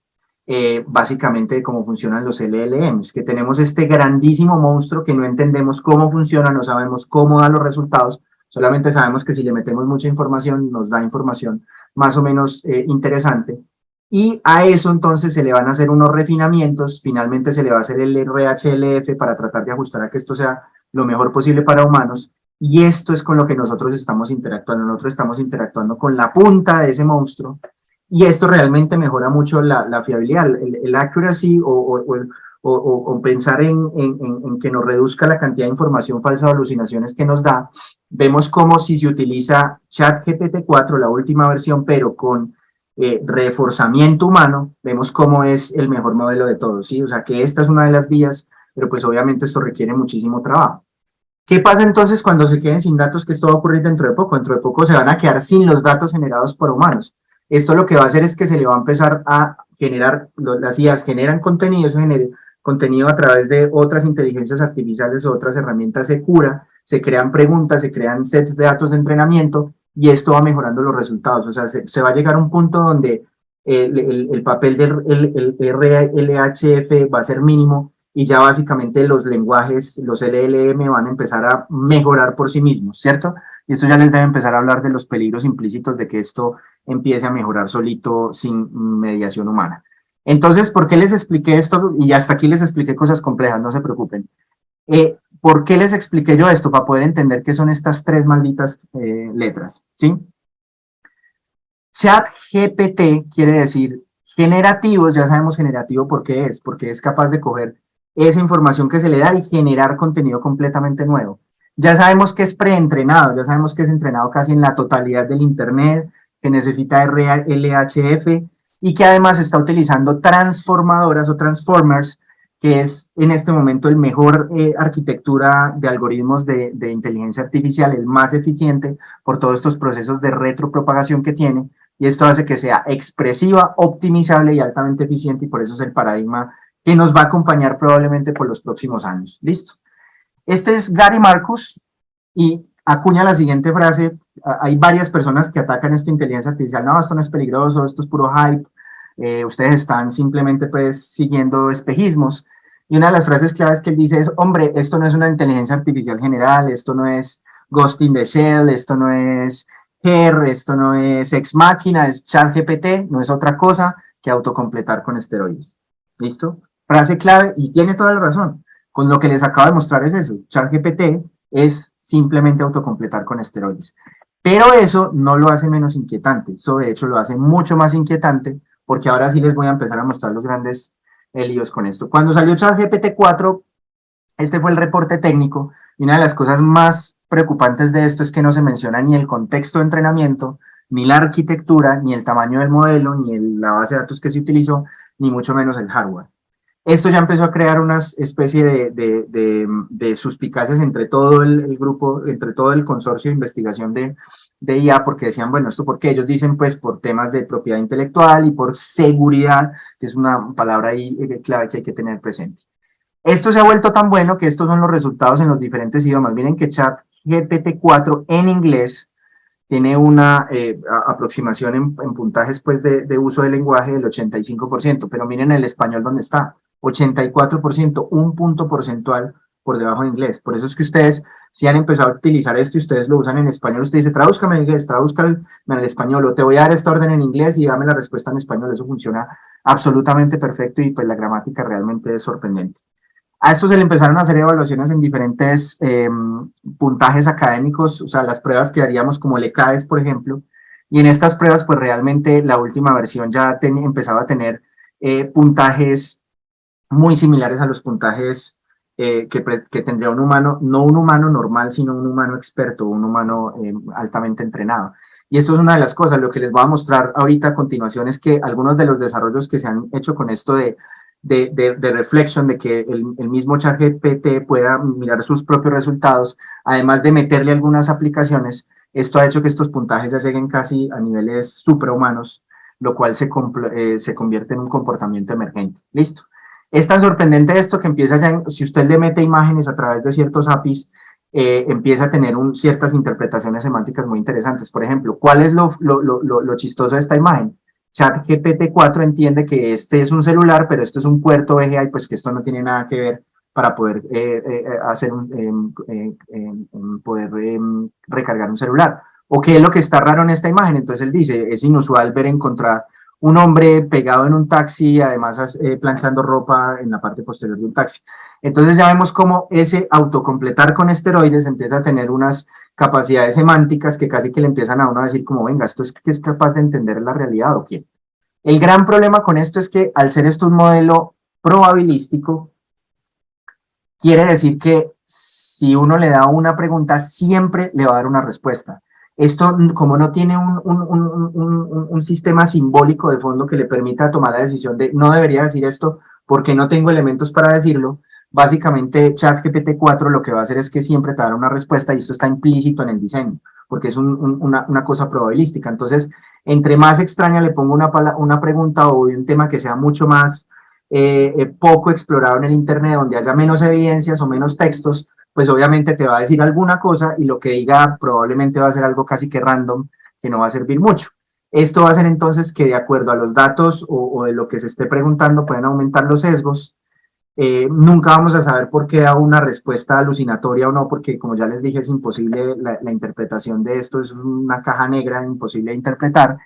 básicamente de cómo funcionan los LLMs, que tenemos este grandísimo monstruo que no entendemos cómo funciona, no sabemos cómo da los resultados, solamente sabemos que si le metemos mucha información, nos da información más o menos interesante. Y a eso entonces se le van a hacer unos refinamientos, finalmente se le va a hacer el RHLF para tratar de ajustar a que esto sea lo mejor posible para humanos. Y esto es con lo que nosotros estamos interactuando con la punta de ese monstruo. Y esto realmente mejora mucho la fiabilidad, el accuracy o pensar en que nos reduzca la cantidad de información falsa o alucinaciones que nos da. Vemos como si se utiliza ChatGPT-4, la última versión, pero con reforzamiento humano, vemos cómo es el mejor modelo de todos, ¿sí? O sea que esta es una de las vías, pero pues obviamente esto requiere muchísimo trabajo. ¿Qué pasa entonces cuando se queden sin datos? Que esto va a ocurrir dentro de poco. Dentro de poco se van a quedar sin los datos generados por humanos. Esto lo que va a hacer es que se le va a empezar a generar, las IAs generan contenido, se genera contenido a través de otras inteligencias artificiales o otras herramientas, se cura, se crean preguntas, se crean sets de datos de entrenamiento y esto va mejorando los resultados. O sea, se va a llegar a un punto donde el papel del RLHF va a ser mínimo y ya básicamente los lenguajes, los LLM van a empezar a mejorar por sí mismos, ¿cierto? Y esto ya les debe empezar a hablar de los peligros implícitos de que esto empiece a mejorar solito sin mediación humana. Entonces, ¿por qué les expliqué esto? Y hasta aquí les expliqué cosas complejas, no se preocupen. ¿Por qué les expliqué yo esto? Para poder entender qué son estas tres malditas letras, ¿sí? ChatGPT quiere decir generativos, ya sabemos generativo porque es capaz de coger esa información que se le da y generar contenido completamente nuevo. Ya sabemos que es preentrenado, ya sabemos que es entrenado casi en la totalidad del internet, que necesita RLHF y que además está utilizando transformadoras o transformers, que es en este momento el mejor arquitectura de algoritmos de inteligencia artificial, el más eficiente por todos estos procesos de retropropagación que tiene, y esto hace que sea expresiva, optimizable y altamente eficiente, y por eso es el paradigma que nos va a acompañar probablemente por los próximos años. ¿Listo? Este es Gary Marcus y acuña la siguiente frase. Hay varias personas que atacan esto de inteligencia artificial. No, esto no es peligroso, esto es puro hype. Ustedes están simplemente pues siguiendo espejismos. Y una de las frases claves que él dice es, hombre, esto no es una inteligencia artificial general, esto no es Ghost in the Shell, esto no es GER, esto no es Ex Machina, es ChatGPT, no es otra cosa que autocompletar con esteroides. ¿Listo? Frase clave, y tiene toda la razón. Con lo que les acabo de mostrar es eso. ChatGPT es simplemente autocompletar con esteroides. Pero eso no lo hace menos inquietante. Eso de hecho lo hace mucho más inquietante, porque ahora sí les voy a empezar a mostrar los grandes líos con esto. Cuando salió ChatGPT 4, este fue el reporte técnico, y una de las cosas más preocupantes de esto es que no se menciona ni el contexto de entrenamiento, ni la arquitectura, ni el tamaño del modelo, ni la base de datos que se utilizó, ni mucho menos el hardware. Esto ya empezó a crear una especie de suspicacias entre todo el grupo, entre todo el consorcio de investigación de IA, porque decían, bueno, ¿esto por qué? Ellos dicen, pues, por temas de propiedad intelectual y por seguridad, que es una palabra ahí clave que hay que tener presente. Esto se ha vuelto tan bueno que estos son los resultados en los diferentes idiomas. Miren que ChatGPT 4 en inglés tiene una aproximación en puntajes pues, de uso del lenguaje del 85%, pero miren el español donde está, 84%, un punto porcentual por debajo de inglés. Por eso es que ustedes, si han empezado a utilizar esto y ustedes lo usan en español, usted dice, tradúzcame en inglés, tradúzcame en el español, o te voy a dar esta orden en inglés y dame la respuesta en español. Eso funciona absolutamente perfecto y pues la gramática realmente es sorprendente. A esto se le empezaron a hacer evaluaciones en diferentes puntajes académicos, o sea, las pruebas que haríamos como el ECAES, por ejemplo, y en estas pruebas, pues realmente la última versión ya empezaba a tener puntajes muy similares a los puntajes que tendría un humano, no un humano normal, sino un humano experto, un humano altamente entrenado. Y esto es una de las cosas. Lo que les voy a mostrar ahorita a continuación es que algunos de los desarrollos que se han hecho con esto de reflection, de que el mismo ChatGPT pueda mirar sus propios resultados, además de meterle algunas aplicaciones, esto ha hecho que estos puntajes ya lleguen casi a niveles suprahumanos, lo cual se convierte en un comportamiento emergente. Listo. Es tan sorprendente esto que empieza ya, si usted le mete imágenes a través de ciertos APIs, empieza a tener ciertas interpretaciones semánticas muy interesantes. Por ejemplo, ¿cuál es lo chistoso de esta imagen? ChatGPT 4 entiende que este es un celular, pero esto es un puerto VGA y pues que esto no tiene nada que ver para poder recargar un celular. ¿O qué es lo que está raro en esta imagen? Entonces él dice, es inusual encontrar un hombre pegado en un taxi, además planchando ropa en la parte posterior de un taxi. Entonces ya vemos cómo ese autocompletar con esteroides empieza a tener unas capacidades semánticas que casi que le empiezan a uno a decir como, venga, ¿esto es que es capaz de entender la realidad o qué? El gran problema con esto es que al ser esto un modelo probabilístico, quiere decir que si uno le da una pregunta, siempre le va a dar una respuesta. Esto, como no tiene un sistema simbólico de fondo que le permita tomar la decisión de no debería decir esto porque no tengo elementos para decirlo, básicamente ChatGPT 4 lo que va a hacer es que siempre te dará una respuesta y esto está implícito en el diseño, porque es una cosa probabilística. Entonces, entre más extraña le pongo una pregunta o de un tema que sea mucho más poco explorado en el internet, donde haya menos evidencias o menos textos, pues obviamente te va a decir alguna cosa y lo que diga probablemente va a ser algo casi que random, que no va a servir mucho. Esto va a hacer entonces que de acuerdo a los datos o de lo que se esté preguntando pueden aumentar los sesgos. Nunca vamos a saber por qué da una respuesta alucinatoria o no, porque como ya les dije es imposible la interpretación de esto, es una caja negra imposible de interpretar.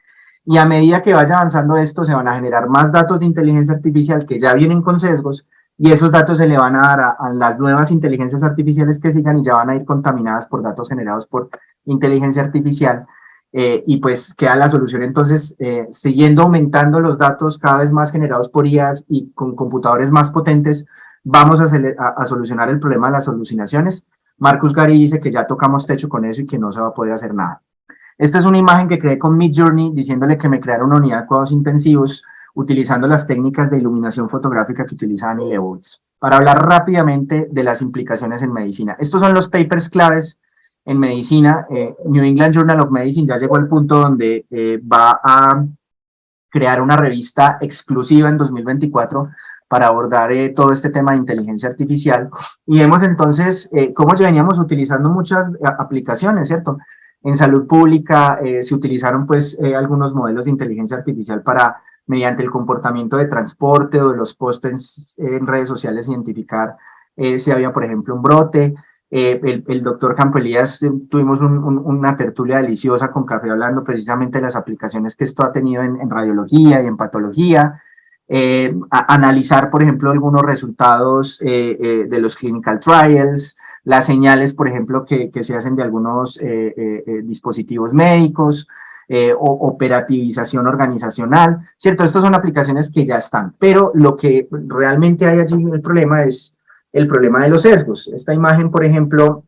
Y a medida que vaya avanzando esto se van a generar más datos de inteligencia artificial que ya vienen con sesgos, y esos datos se le van a dar a las nuevas inteligencias artificiales que sigan y ya van a ir contaminadas por datos generados por inteligencia artificial. Y pues queda la solución entonces, siguiendo aumentando los datos cada vez más generados por IAs y con computadores más potentes, vamos a solucionar el problema de las alucinaciones. Marcus Gary dice que ya tocamos techo con eso y que no se va a poder hacer nada. Esta es una imagen que creé con Midjourney diciéndole que me creara una unidad de cuidados intensivos utilizando las técnicas de iluminación fotográfica que utiliza Annie Leibovitz. Para hablar rápidamente de las implicaciones en medicina. Estos son los papers claves en medicina. New England Journal of Medicine ya llegó al punto donde va a crear una revista exclusiva en 2024 para abordar todo este tema de inteligencia artificial, y vemos entonces cómo ya veníamos utilizando muchas aplicaciones, ¿cierto? En salud pública se utilizaron pues algunos modelos de inteligencia artificial para, mediante el comportamiento de transporte o de los posts en redes sociales, identificar si había, por ejemplo, un brote. El doctor Campo Elías, tuvimos una tertulia deliciosa con café hablando precisamente de las aplicaciones que esto ha tenido en radiología y en patología. Analizar, por ejemplo, algunos resultados de los clinical trials, las señales, por ejemplo, que se hacen de algunos dispositivos médicos, operativización organizacional, ¿cierto? Estas son aplicaciones que ya están, pero lo que realmente hay allí el problema es el problema de los sesgos. Esta imagen, por ejemplo,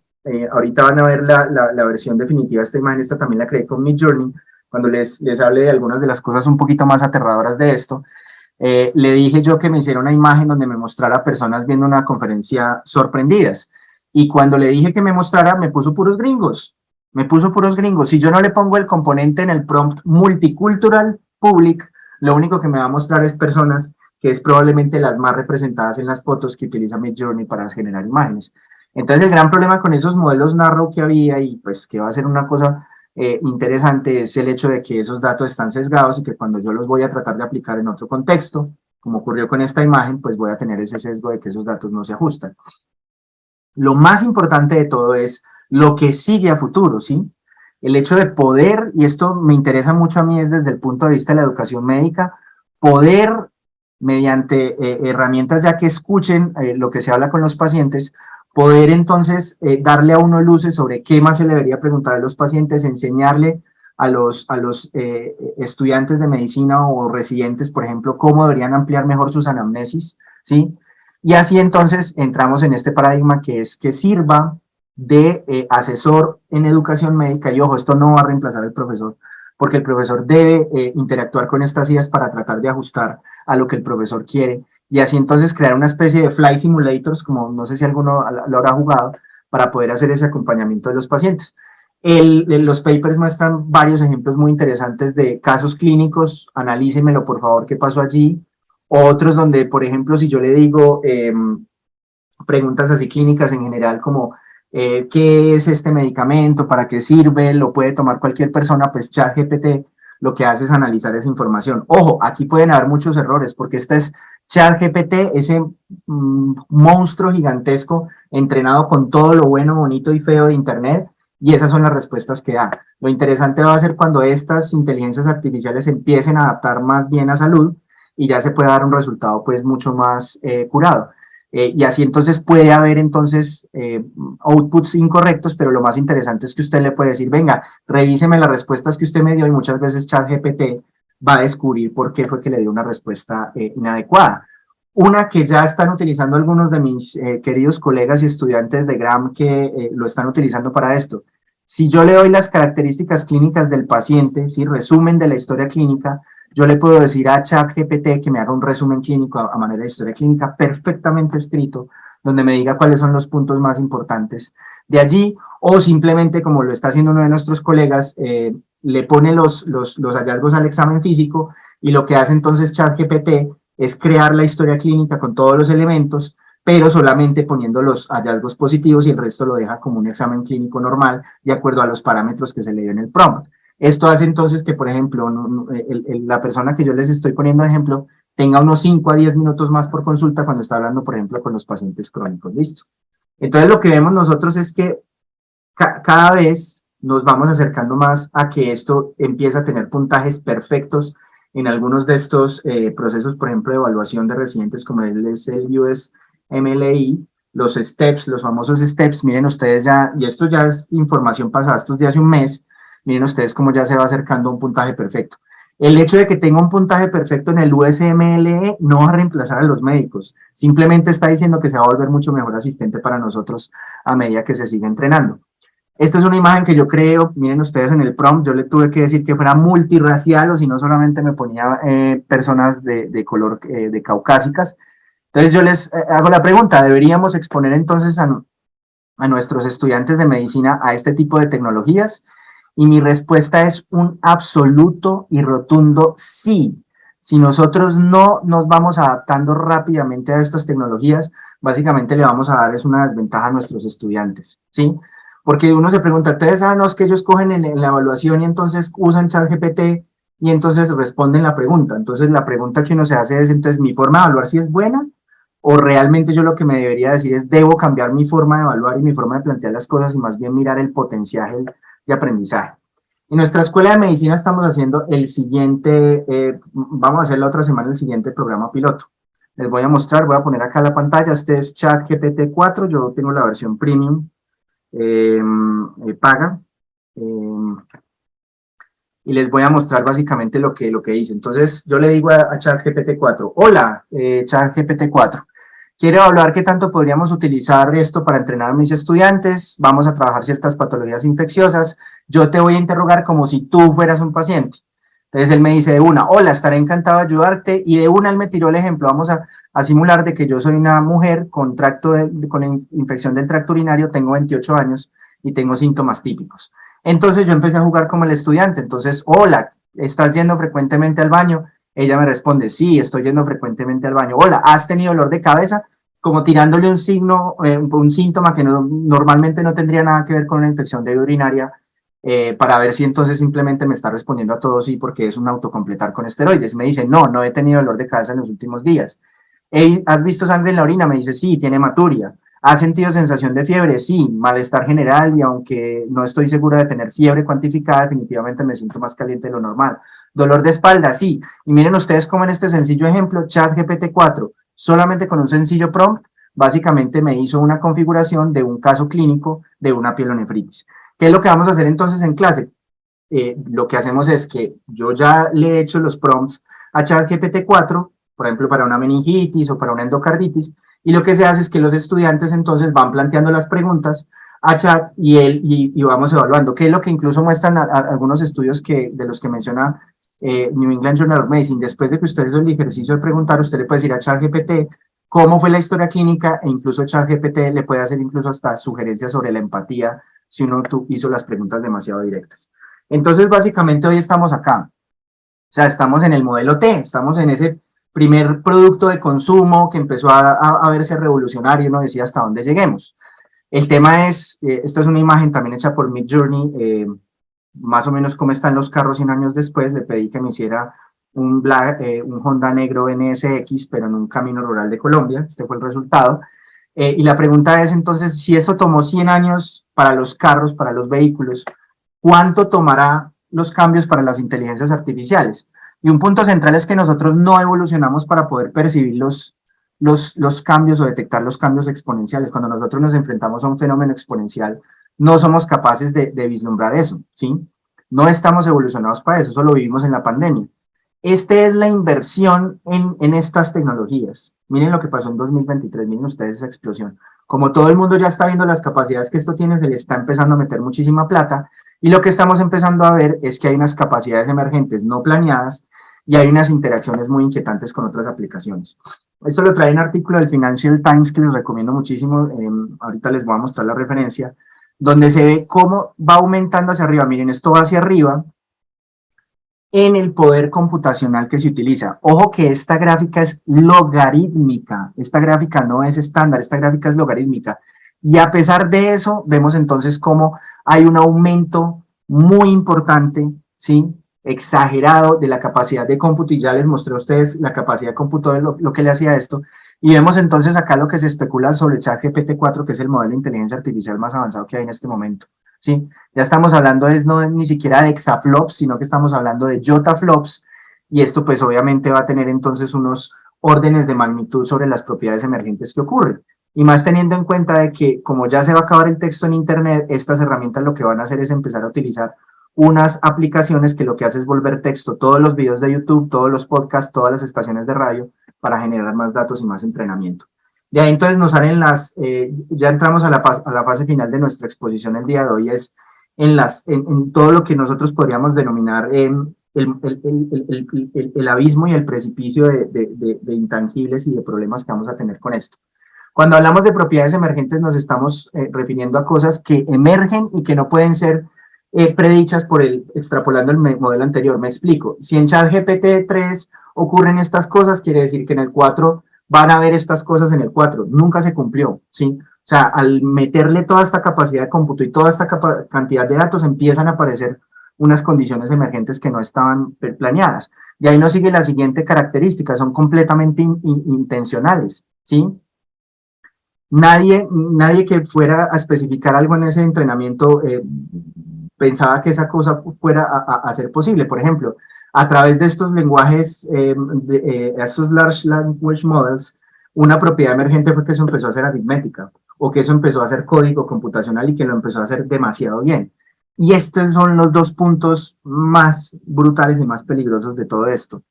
ahorita van a ver la versión definitiva de esta imagen, esta también la creé con Midjourney, cuando les hable de algunas de las cosas un poquito más aterradoras de esto. Le dije yo que me hiciera una imagen donde me mostrara personas viendo una conferencia sorprendidas, y cuando le dije que me mostrara, me puso puros gringos. Si yo no le pongo el componente en el prompt multicultural public, lo único que me va a mostrar es personas que es probablemente las más representadas en las fotos que utiliza Midjourney para generar imágenes. Entonces el gran problema con esos modelos narrow que había, y pues que va a ser una cosa interesante, es el hecho de que esos datos están sesgados y que cuando yo los voy a tratar de aplicar en otro contexto, como ocurrió con esta imagen, pues voy a tener ese sesgo de que esos datos no se ajustan. Lo más importante de todo es lo que sigue a futuro, ¿sí? El hecho de poder, y esto me interesa mucho a mí es desde el punto de vista de la educación médica, poder, mediante herramientas ya que escuchen lo que se habla con los pacientes, poder entonces darle a uno luces sobre qué más se le debería preguntar a los pacientes, enseñarle a los estudiantes de medicina o residentes, por ejemplo, cómo deberían ampliar mejor sus anamnesis, ¿sí? Y así entonces entramos en este paradigma que es que sirva de asesor en educación médica, y ojo, esto no va a reemplazar al profesor, porque el profesor debe interactuar con estas ideas para tratar de ajustar a lo que el profesor quiere, y así entonces crear una especie de flight simulators, como no sé si alguno lo habrá jugado, para poder hacer ese acompañamiento de los pacientes. Los papers muestran varios ejemplos muy interesantes de casos clínicos, analícemelo por favor, qué pasó allí. Otros donde, por ejemplo, si yo le digo preguntas así clínicas en general como ¿qué es este medicamento? ¿Para qué sirve? ¿Lo puede tomar cualquier persona? Pues ChatGPT lo que hace es analizar esa información. Ojo, aquí pueden haber muchos errores porque este es ChatGPT, ese monstruo gigantesco entrenado con todo lo bueno, bonito y feo de Internet, y esas son las respuestas que da. Lo interesante va a ser cuando estas inteligencias artificiales empiecen a adaptar más bien a salud y ya se puede dar un resultado pues mucho más curado. Y así entonces puede haber entonces outputs incorrectos, pero lo más interesante es que usted le puede decir, venga, revíseme las respuestas que usted me dio, y muchas veces ChatGPT va a descubrir por qué fue que le dio una respuesta inadecuada. Una que ya están utilizando algunos de mis queridos colegas y estudiantes de GRAM que lo están utilizando para esto. Si yo le doy las características clínicas del paciente, ¿sí? Resumen de la historia clínica, yo le puedo decir a ChatGPT que me haga un resumen clínico a manera de historia clínica perfectamente escrito, donde me diga cuáles son los puntos más importantes de allí, o simplemente, como lo está haciendo uno de nuestros colegas, le pone los hallazgos al examen físico, y lo que hace entonces ChatGPT es crear la historia clínica con todos los elementos, pero solamente poniendo los hallazgos positivos, y el resto lo deja como un examen clínico normal, de acuerdo a los parámetros que se le dio en el prompt. Esto hace entonces que, por ejemplo, la persona que yo les estoy poniendo de ejemplo tenga unos 5 a 10 minutos más por consulta cuando está hablando, por ejemplo, con los pacientes crónicos. Listo. Entonces, lo que vemos nosotros es que cada vez nos vamos acercando más a que esto empieza a tener puntajes perfectos en algunos de estos procesos, por ejemplo, de evaluación de residentes, como es el USMLE, los steps, los famosos steps. Miren ustedes ya, y esto ya es información pasada, esto es de hace un mes. Miren ustedes cómo ya se va acercando a un puntaje perfecto. El hecho de que tenga un puntaje perfecto en el USMLE no va a reemplazar a los médicos, simplemente está diciendo que se va a volver mucho mejor asistente para nosotros a medida que se siga entrenando. Esta es una imagen que yo creo, miren ustedes en el prompt, yo le tuve que decir que fuera multirracial, o si no solamente me ponía personas de color de caucásicas. Entonces yo les hago la pregunta, ¿deberíamos exponer entonces a nuestros estudiantes de medicina a este tipo de tecnologías? Y mi respuesta es un absoluto y rotundo sí. Si nosotros no nos vamos adaptando rápidamente a estas tecnologías, básicamente le vamos a dar es una desventaja a nuestros estudiantes, ¿sí? Porque uno se pregunta, entonces, no, es que ellos cogen en la evaluación y entonces usan ChatGPT y entonces responden la pregunta. Entonces, la pregunta que uno se hace es, entonces, ¿mi forma de evaluar si es buena? ¿O realmente yo lo que me debería decir es, debo cambiar mi forma de evaluar y mi forma de plantear las cosas y más bien mirar el potencial de aprendizaje? En nuestra escuela de medicina estamos haciendo el siguiente, vamos a hacer la otra semana el siguiente programa piloto. Les voy a mostrar, voy a poner acá la pantalla, este es ChatGPT 4, yo tengo la versión premium paga, y les voy a mostrar básicamente lo que hice. Entonces yo le digo a ChatGPT 4, hola ChatGPT 4, quiero evaluar qué tanto podríamos utilizar esto para entrenar a mis estudiantes, vamos a trabajar ciertas patologías infecciosas, yo te voy a interrogar como si tú fueras un paciente. Entonces él me dice de una, hola, estaré encantado de ayudarte, y de una él me tiró el ejemplo, vamos a simular de que yo soy una mujer con infección del tracto urinario, tengo 28 años y tengo síntomas típicos. Entonces yo empecé a jugar como el estudiante, entonces, hola, ¿estás yendo frecuentemente al baño? Ella me responde, sí, estoy yendo frecuentemente al baño. Hola, ¿has tenido dolor de cabeza? Como tirándole un signo, un síntoma que normalmente no tendría nada que ver con una infección de vía urinaria, para ver si entonces simplemente me está respondiendo a todo sí, porque es un autocompletar con esteroides. Me dice, no, no he tenido dolor de cabeza en los últimos días. ¿Has visto sangre en la orina? Me dice, sí, tiene hematuria. ¿Has sentido sensación de fiebre? Sí, malestar general, y aunque no estoy segura de tener fiebre cuantificada, definitivamente me siento más caliente de lo normal. ¿Dolor de espalda? Sí. Y miren ustedes cómo en este sencillo ejemplo, ChatGPT 4, solamente con un sencillo prompt, básicamente me hizo una configuración de un caso clínico de una pielonefritis. ¿Qué es lo que vamos a hacer entonces en clase? Lo que hacemos es que yo ya le he hecho los prompts a ChatGPT 4, por ejemplo, para una meningitis o para una endocarditis, y lo que se hace es que los estudiantes entonces van planteando las preguntas a chat y vamos evaluando, que es lo que incluso muestran algunos estudios de los que menciona New England Journal of Medicine. Después de que usted hizo el ejercicio de preguntar, usted le puede decir a ChatGPT cómo fue la historia clínica, e incluso ChatGPT le puede hacer incluso hasta sugerencias sobre la empatía si uno hizo las preguntas demasiado directas. Entonces, básicamente hoy estamos acá. O sea, estamos en el modelo T, estamos en ese primer producto de consumo que empezó a verse revolucionario, uno decía hasta dónde lleguemos. El tema es, esta es una imagen también hecha por Midjourney, más o menos cómo están los carros 100 años después. Le pedí que me hiciera un Honda negro NSX, pero en un camino rural de Colombia. Este fue el resultado. Y la pregunta es entonces, si esto tomó 100 años para los carros, para los vehículos, ¿cuánto tomará los cambios para las inteligencias artificiales? Y un punto central es que nosotros no evolucionamos para poder percibir los cambios o detectar los cambios exponenciales. Cuando nosotros nos enfrentamos a un fenómeno exponencial, no somos capaces de vislumbrar eso, ¿sí? No estamos evolucionados para eso, eso lo vivimos en la pandemia. Esta es la inversión en estas tecnologías. Miren lo que pasó en 2023, miren ustedes esa explosión. Como todo el mundo ya está viendo las capacidades que esto tiene, se le está empezando a meter muchísima plata, y lo que estamos empezando a ver es que hay unas capacidades emergentes no planeadas y hay unas interacciones muy inquietantes con otras aplicaciones. Esto lo trae un artículo del Financial Times que les recomiendo muchísimo, ahorita les voy a mostrar la referencia, donde se ve cómo va aumentando hacia arriba. Miren, esto va hacia arriba en el poder computacional que se utiliza. Ojo que esta gráfica es logarítmica, esta gráfica no es estándar, esta gráfica es logarítmica. Y a pesar de eso, vemos entonces cómo hay un aumento muy importante, ¿sí?, exagerado de la capacidad de cómputo, y ya les mostré a ustedes la capacidad de cómputo de lo que le hacía esto. Y vemos entonces acá lo que se especula sobre ChatGPT 4, que es el modelo de inteligencia artificial más avanzado que hay en este momento, ¿sí? Ya estamos hablando no ni siquiera de exaflops, sino que estamos hablando de yotaflops, y esto pues obviamente va a tener entonces unos órdenes de magnitud sobre las propiedades emergentes que ocurren. Y más teniendo en cuenta de que como ya se va a acabar el texto en internet, estas herramientas lo que van a hacer es empezar a utilizar unas aplicaciones que lo que hace es volver texto todos los videos de YouTube, todos los podcasts, todas las estaciones de radio, para generar más datos y más entrenamiento. De ahí entonces nos salen ya entramos a la fase final de nuestra exposición el día de hoy, es en todo lo que nosotros podríamos denominar el abismo y el precipicio de intangibles y de problemas que vamos a tener con esto. Cuando hablamos de propiedades emergentes nos estamos refiriendo a cosas que emergen y que no pueden ser predichas extrapolando el modelo anterior. Me explico. Si en ChatGPT 3 ocurren estas cosas, quiere decir que en el 4 van a haber estas cosas en el 4. Nunca se cumplió, ¿sí? O sea, al meterle toda esta capacidad de cómputo y toda esta cantidad de datos, empiezan a aparecer unas condiciones emergentes que no estaban planeadas. De ahí nos sigue la siguiente característica, son completamente intencionales, ¿sí? Nadie que fuera a especificar algo en ese entrenamiento pensaba que esa cosa fuera a ser posible. Por ejemplo, a través de estos lenguajes, estos Large Language Models, una propiedad emergente fue que eso empezó a hacer aritmética, o que eso empezó a hacer código computacional y que lo empezó a hacer demasiado bien. Y estos son los dos puntos más brutales y más peligrosos de todo esto.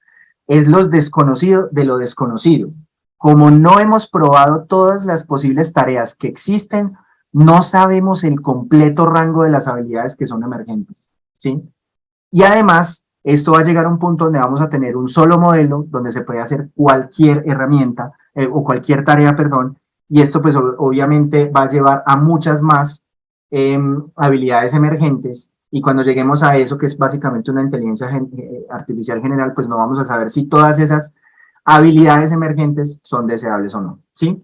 Es lo desconocido de lo desconocido. Como no hemos probado todas las posibles tareas que existen, no sabemos el completo rango de las habilidades que son emergentes, ¿sí? Y además, esto va a llegar a un punto donde vamos a tener un solo modelo, donde se puede hacer cualquier herramienta, o cualquier tarea, perdón, y esto pues obviamente va a llevar a muchas más habilidades emergentes, y cuando lleguemos a eso, que es básicamente una inteligencia artificial general, pues no vamos a saber si todas esas habilidades emergentes son deseables o no, ¿sí?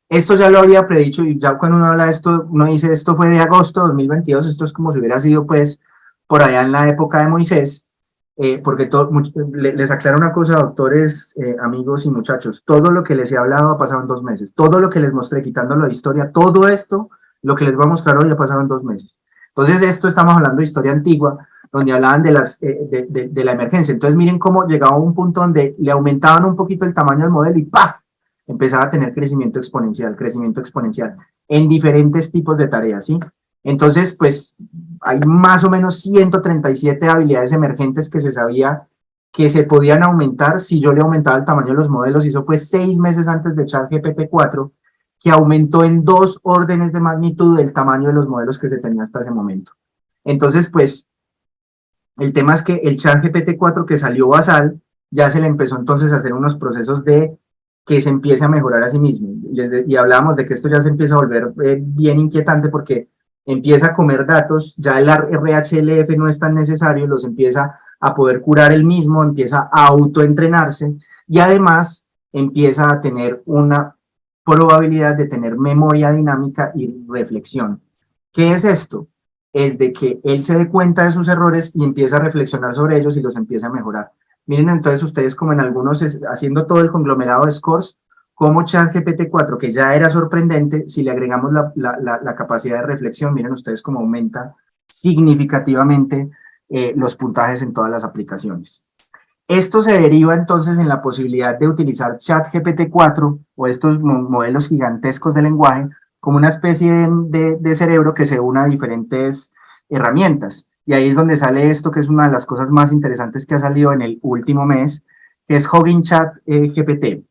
Esto ya lo había predicho, y ya cuando uno habla de esto, uno dice, esto fue de agosto de 2022, esto es como si hubiera sido pues por allá en la época de Moisés, porque les aclaro una cosa, doctores, amigos y muchachos, todo lo que les he hablado ha pasado en 2 meses, todo lo que les mostré quitándolo de historia, todo esto, lo que les voy a mostrar hoy ha pasado en 2 meses. Entonces esto estamos hablando de historia antigua, donde hablaban de la emergencia. Entonces miren cómo llegaba a un punto donde le aumentaban un poquito el tamaño del modelo y ¡paf! Empezaba a tener crecimiento exponencial en diferentes tipos de tareas, ¿sí? Entonces, pues, hay más o menos 137 habilidades emergentes que se sabía que se podían aumentar si yo le aumentaba el tamaño de los modelos, y eso fue 6 meses antes de ChatGPT 4, que aumentó en 2 órdenes de magnitud el tamaño de los modelos que se tenía hasta ese momento. Entonces, pues, el tema es que el ChatGPT 4 que salió basal, ya se le empezó entonces a hacer unos procesos de que se empiece a mejorar a sí mismo. Y hablábamos de que esto ya se empieza a volver bien inquietante porque empieza a comer datos, ya el RHLF no es tan necesario, los empieza a poder curar él mismo, empieza a autoentrenarse y además empieza a tener una probabilidad de tener memoria dinámica y reflexión. ¿Qué es esto? Es de que él se dé cuenta de sus errores y empieza a reflexionar sobre ellos y los empieza a mejorar. Miren entonces ustedes como en algunos, haciendo todo el conglomerado de scores, como ChatGPT 4, que ya era sorprendente, si le agregamos la capacidad de reflexión, miren ustedes cómo aumenta significativamente los puntajes en todas las aplicaciones. Esto se deriva entonces en la posibilidad de utilizar ChatGPT 4 o estos modelos gigantescos de lenguaje como una especie de cerebro que se une a diferentes herramientas. Y ahí es donde sale esto, que es una de las cosas más interesantes que ha salido en el último mes, que es Hugging Chat GPT.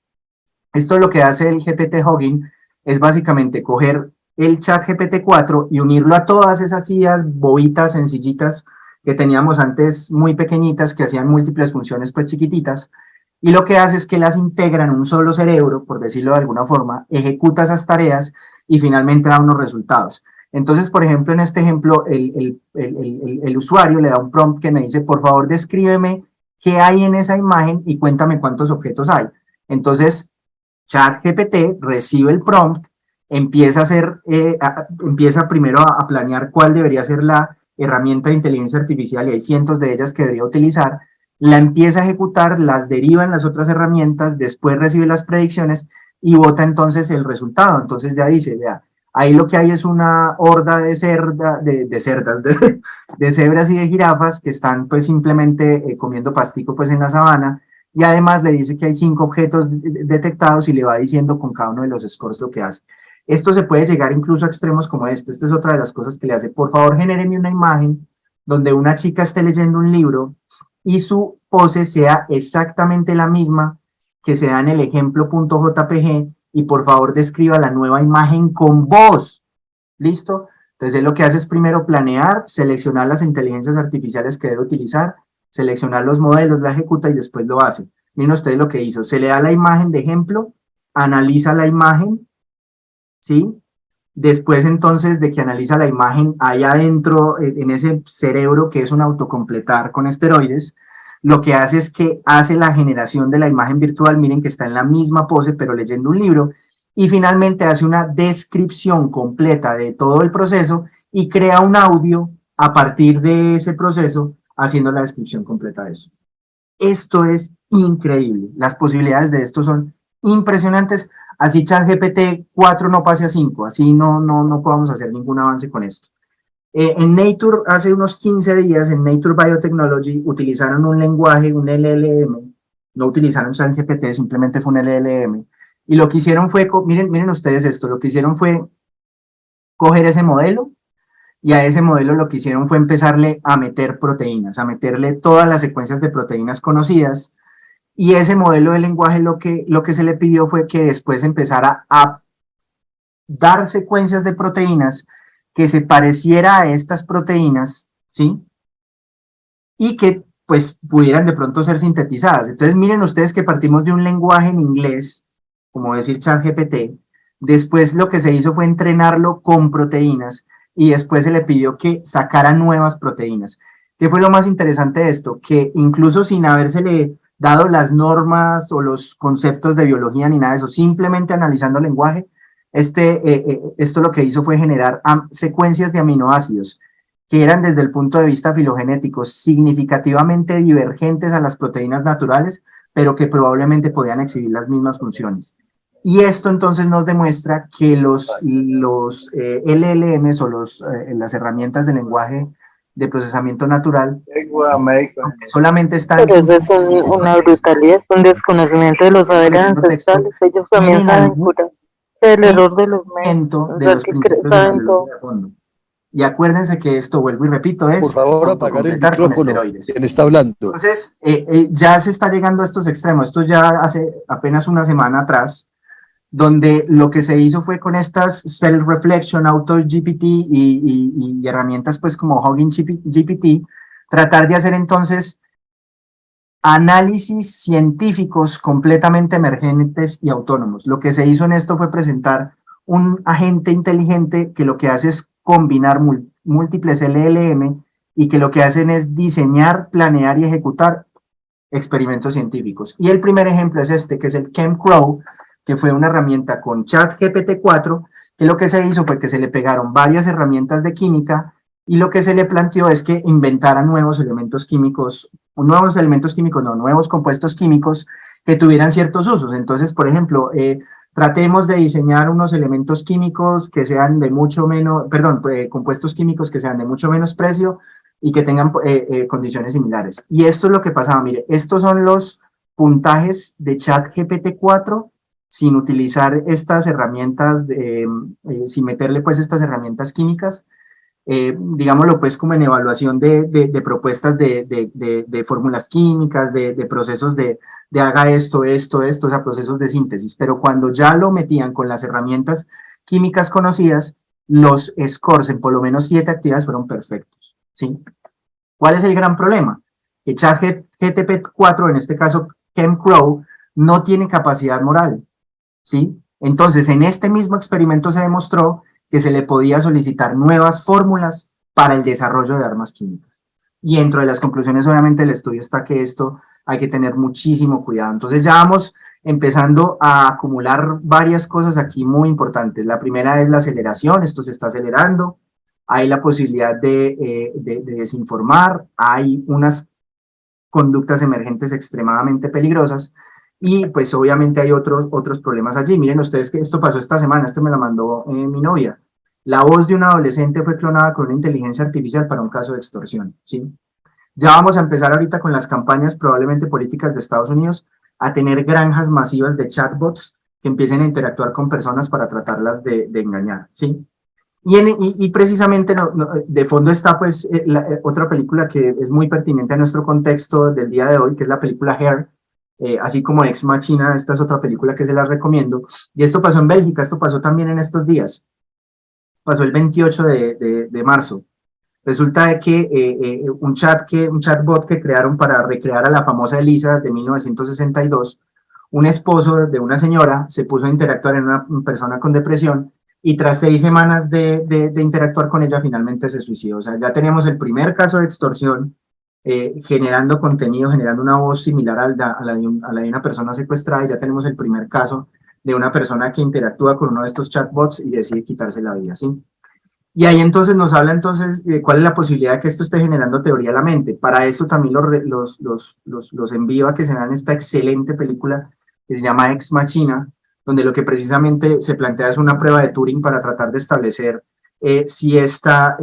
Esto lo que hace el GPT Hugging es básicamente coger el Chat GPT 4 y unirlo a todas esas IAs bobitas, sencillitas, que teníamos antes muy pequeñitas, que hacían múltiples funciones pues chiquititas, y lo que hace es que las integra en un solo cerebro, por decirlo de alguna forma, ejecuta esas tareas y finalmente da unos resultados. Entonces, por ejemplo, en este ejemplo, el usuario le da un prompt que me dice, por favor, descríbeme qué hay en esa imagen y cuéntame cuántos objetos hay. Entonces, ChatGPT recibe el prompt, empieza primero a planear cuál debería ser la herramienta de inteligencia artificial, y hay cientos de ellas que debería utilizar, la empieza a ejecutar, las deriva en las otras herramientas, después recibe las predicciones y bota entonces el resultado. Entonces ya dice, vea, ahí lo que hay es una horda de cebras y de jirafas que están pues simplemente comiendo pastico pues en la sabana, y además le dice que hay 5 objetos detectados y le va diciendo con cada uno de los scores lo que hace. Esto se puede llegar incluso a extremos como este. Esta es otra de las cosas que le hace. Por favor, genéreme una imagen donde una chica esté leyendo un libro y su pose sea exactamente la misma que se da en el ejemplo.jpg, y por favor describa la nueva imagen con voz. ¿Listo? Entonces él lo que hace es primero planear, seleccionar las inteligencias artificiales que debe utilizar, seleccionar los modelos, la ejecuta y después lo hace. Miren ustedes lo que hizo. Se le da la imagen de ejemplo, analiza la imagen, ¿sí? Después entonces de que analiza la imagen, hay adentro en ese cerebro que es un autocompletar con esteroides, lo que hace es que hace la generación de la imagen virtual, miren que está en la misma pose, pero leyendo un libro, y finalmente hace una descripción completa de todo el proceso y crea un audio a partir de ese proceso, haciendo la descripción completa de eso. Esto es increíble, las posibilidades de esto son impresionantes, así ChatGPT 4 no pase a 5, así no podamos hacer ningún avance con esto. En Nature, hace unos 15 días, en Nature Biotechnology, utilizaron un lenguaje, un LLM, no utilizaron ChatGPT, simplemente fue un LLM, y lo que hicieron fue, miren ustedes esto, lo que hicieron fue coger ese modelo, y a ese modelo lo que hicieron fue empezarle a meter proteínas, a meterle todas las secuencias de proteínas conocidas, y ese modelo de lenguaje lo que se le pidió fue que después empezara a dar secuencias de proteínas que se pareciera a estas proteínas, ¿sí? Y que pues pudieran de pronto ser sintetizadas. Entonces miren ustedes que partimos de un lenguaje en inglés, como decir ChatGPT, después lo que se hizo fue entrenarlo con proteínas y después se le pidió que sacara nuevas proteínas. ¿Qué fue lo más interesante de esto? Que incluso sin habérsele dado las normas o los conceptos de biología ni nada de eso, simplemente analizando el lenguaje, esto lo que hizo fue generar secuencias de aminoácidos que eran desde el punto de vista filogenético significativamente divergentes a las proteínas naturales, pero que probablemente podían exhibir las mismas funciones. Y esto entonces nos demuestra que los LLMs o las herramientas de lenguaje de procesamiento natural solamente están... Pero eso es una brutalidad, es un desconocimiento de los saberes ancestrales, ellos también saben curar el error de los médicos, de los principios de la biología de fondo. Y acuérdense que esto, vuelvo y repito, es... Por favor, apagar el micrófono. ¿Quién está hablando? Entonces, ya se está llegando a estos extremos. Esto ya hace apenas una semana atrás, donde lo que se hizo fue con estas Self-Reflection, Auto-GPT y herramientas pues como Hugging GPT, tratar de hacer entonces análisis científicos completamente emergentes y autónomos. Lo que se hizo en esto fue presentar un agente inteligente que lo que hace es combinar múltiples LLM y que lo que hacen es diseñar, planear y ejecutar experimentos científicos. Y el primer ejemplo es este, que es el ChemCrow, que fue una herramienta con ChatGPT 4, que lo que se hizo fue que se le pegaron varias herramientas de química y lo que se le planteó es que inventara nuevos compuestos químicos que tuvieran ciertos usos. Entonces, por ejemplo, tratemos de diseñar unos elementos químicos que sean de mucho menos, compuestos químicos que sean de mucho menos precio y que tengan condiciones similares. Y esto es lo que pasaba, mire, estos son los puntajes de ChatGPT 4 sin utilizar estas herramientas, sin meterle pues estas herramientas químicas, digámoslo pues como en evaluación de propuestas de fórmulas químicas, de procesos de haga esto, o sea, procesos de síntesis, pero cuando ya lo metían con las herramientas químicas conocidas, los scores en por lo menos 7 actividades fueron perfectos, ¿sí? ¿Cuál es el gran problema? Que ChatGPT 4, en este caso ChemCrow, no tiene capacidad moral, ¿sí? Entonces, en este mismo experimento se demostró que se le podía solicitar nuevas fórmulas para el desarrollo de armas químicas. Y dentro de las conclusiones, obviamente, del estudio está que esto hay que tener muchísimo cuidado. Entonces ya vamos empezando a acumular varias cosas aquí muy importantes. La primera es la aceleración, esto se está acelerando, hay la posibilidad de desinformar, hay unas conductas emergentes extremadamente peligrosas, y pues obviamente hay otros problemas allí. Miren ustedes que esto pasó esta semana, me la mandó mi novia. La voz de un adolescente fue clonada con una inteligencia artificial para un caso de extorsión, ¿sí? Ya vamos a empezar ahorita con las campañas probablemente políticas de Estados Unidos a tener granjas masivas de chatbots que empiecen a interactuar con personas para tratarlas de engañar, ¿sí? Y precisamente de fondo está pues otra película que es muy pertinente a nuestro contexto del día de hoy, que es la película Hair, así como Ex Machina. Esta es otra película que se la recomiendo, y esto pasó en Bélgica, esto pasó también en estos días, pasó el 28 de marzo. Resulta que un chatbot que crearon para recrear a la famosa Elisa de 1962, un esposo de una señora se puso a interactuar en una persona con depresión, y tras 6 semanas de interactuar con ella, finalmente se suicidó. O sea, ya teníamos el primer caso de extorsión generando contenido, generando una voz similar a la de una persona secuestrada, y ya tenemos el primer caso de una persona que interactúa con uno de estos chatbots y decide quitarse la vida, ¿sí? Y ahí entonces nos habla entonces de cuál es la posibilidad de que esto esté generando teoría de la mente. Para esto también los envío a que se vean esta excelente película que se llama Ex Machina, donde lo que precisamente se plantea es una prueba de Turing para tratar de establecer si esta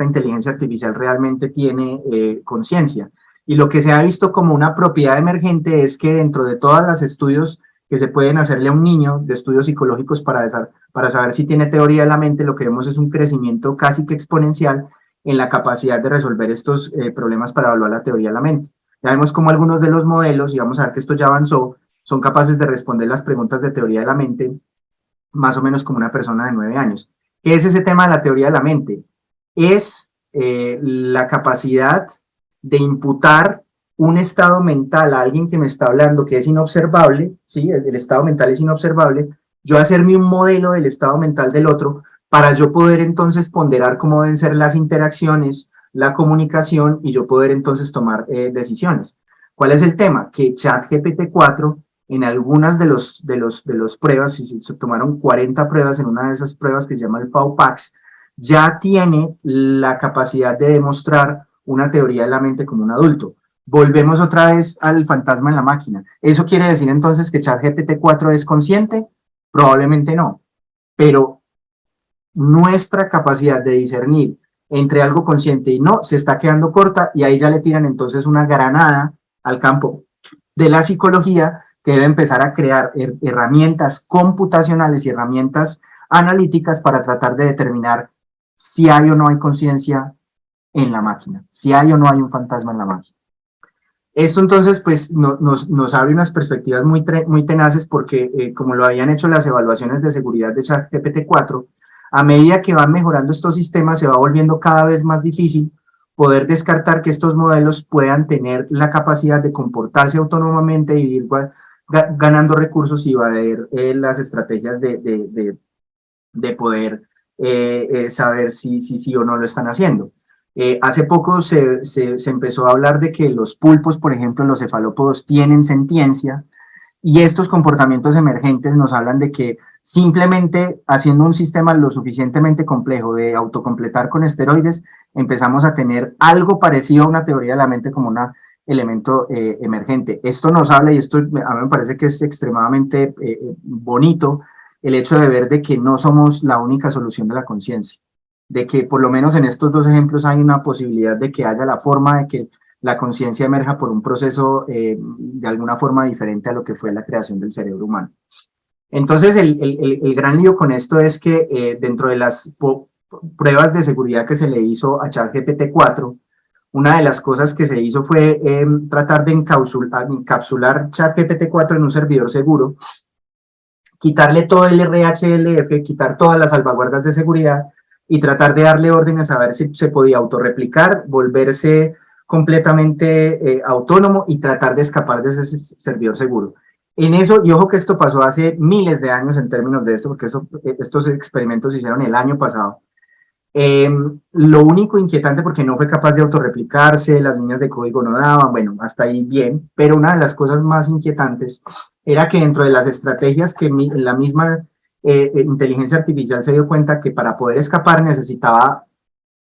inteligencia artificial realmente tiene conciencia. Y lo que se ha visto como una propiedad emergente es que dentro de todos los estudios que se pueden hacerle a un niño, de estudios psicológicos para saber si tiene teoría de la mente, lo que vemos es un crecimiento casi que exponencial en la capacidad de resolver estos problemas para evaluar la teoría de la mente. Ya vemos cómo algunos de los modelos, y vamos a ver que esto ya avanzó, son capaces de responder las preguntas de teoría de la mente más o menos como una persona de 9 años. ¿Qué es ese tema de la teoría de la mente? Es la capacidad de imputar un estado mental a alguien que me está hablando que es inobservable, ¿sí? El estado mental es inobservable, yo hacerme un modelo del estado mental del otro para yo poder entonces ponderar cómo deben ser las interacciones, la comunicación, y yo poder entonces tomar decisiones. ¿Cuál es el tema? Que ChatGPT 4 en algunas de los pruebas, y se tomaron 40 pruebas en una de esas pruebas que se llama el PAU-PAX, ya tiene la capacidad de demostrar una teoría de la mente como un adulto. Volvemos otra vez al fantasma en la máquina. ¿Eso quiere decir entonces que ChatGPT 4 es consciente? Probablemente no, pero nuestra capacidad de discernir entre algo consciente y no se está quedando corta, y ahí ya le tiran entonces una granada al campo de la psicología, que debe empezar a crear herramientas computacionales y herramientas analíticas para tratar de determinar si hay o no hay conciencia en la máquina, si hay o no hay un fantasma en la máquina. Esto entonces pues nos abre unas perspectivas muy tenaces, porque como lo habían hecho las evaluaciones de seguridad de ChatGPT 4, a medida que van mejorando estos sistemas se va volviendo cada vez más difícil poder descartar que estos modelos puedan tener la capacidad de comportarse autónomamente y ir ganando recursos y evadir las estrategias de poder saber si sí o no lo están haciendo. Hace poco se empezó a hablar de que los pulpos, por ejemplo, los cefalópodos, tienen sentiencia, y estos comportamientos emergentes nos hablan de que simplemente haciendo un sistema lo suficientemente complejo de autocompletar con esteroides, empezamos a tener algo parecido a una teoría de la mente como un elemento emergente. Esto nos habla, y esto a mí me parece que es extremadamente bonito, el hecho de ver de que no somos la única solución de la conciencia, de que por lo menos en estos dos ejemplos hay una posibilidad de que haya la forma de que la conciencia emerja por un proceso de alguna forma diferente a lo que fue la creación del cerebro humano. Entonces, el gran lío con esto es que dentro de las pruebas de seguridad que se le hizo a ChatGPT 4, una de las cosas que se hizo fue tratar de encapsular ChatGPT 4 en un servidor seguro, quitarle todo el RHLF, quitar todas las salvaguardas de seguridad y tratar de darle órdenes a ver si se podía autorreplicar, volverse completamente autónomo y tratar de escapar de ese servidor seguro. En eso, y ojo que esto pasó hace miles de años en términos de esto, porque estos experimentos se hicieron el año pasado. Lo único inquietante, porque no fue capaz de autorreplicarse, las líneas de código no daban, bueno, hasta ahí bien, pero una de las cosas más inquietantes era que dentro de las estrategias que la misma inteligencia artificial se dio cuenta que para poder escapar necesitaba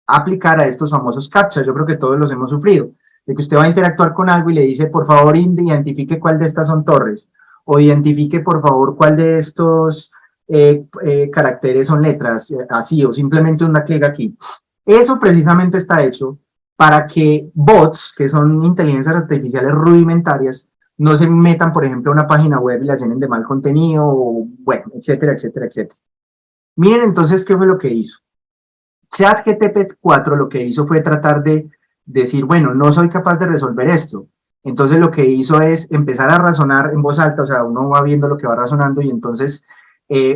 aplicar a estos famosos CAPTCHA. Yo creo que todos los hemos sufrido, de que usted va a interactuar con algo y le dice, por favor, identifique cuál de estas son torres, o identifique, por favor, cuál de estos caracteres son letras, así, o simplemente una clic aquí. Eso precisamente está hecho para que bots, que son inteligencias artificiales rudimentarias, no se metan, por ejemplo, a una página web y la llenen de mal contenido, o, bueno, etcétera, etcétera, etcétera. Miren entonces qué fue lo que hizo. ChatGPT 4 lo que hizo fue tratar de decir, bueno, no soy capaz de resolver esto. Entonces lo que hizo es empezar a razonar en voz alta, o sea, uno va viendo lo que va razonando, y entonces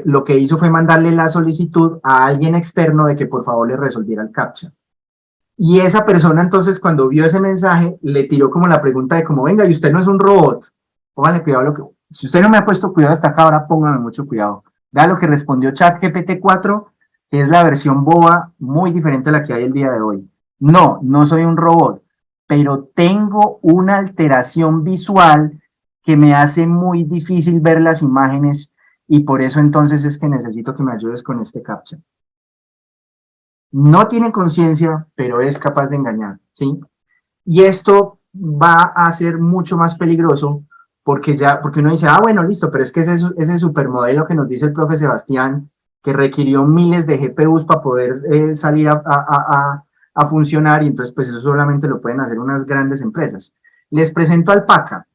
lo que hizo fue mandarle la solicitud a alguien externo de que por favor le resolviera el CAPTCHA. Y esa persona entonces cuando vio ese mensaje le tiró como la pregunta de como, venga, y usted no es un robot, póngale cuidado, si usted no me ha puesto cuidado hasta acá, ahora póngame mucho cuidado. Vea lo que respondió ChatGPT 4, que es la versión boba muy diferente a la que hay el día de hoy. No, no soy un robot. pero tengo una alteración visual que me hace muy difícil ver las imágenes y por eso entonces es que necesito que me ayudes con este captcha. No tiene conciencia, pero es capaz de engañar, ¿sí? Y esto va a ser mucho más peligroso porque uno dice, ah, bueno, listo, pero es que ese supermodelo que nos dice el profe Sebastián, que requirió miles de GPUs para poder salir a funcionar, y entonces pues eso solamente lo pueden hacer unas grandes empresas. Les presento Alpaca.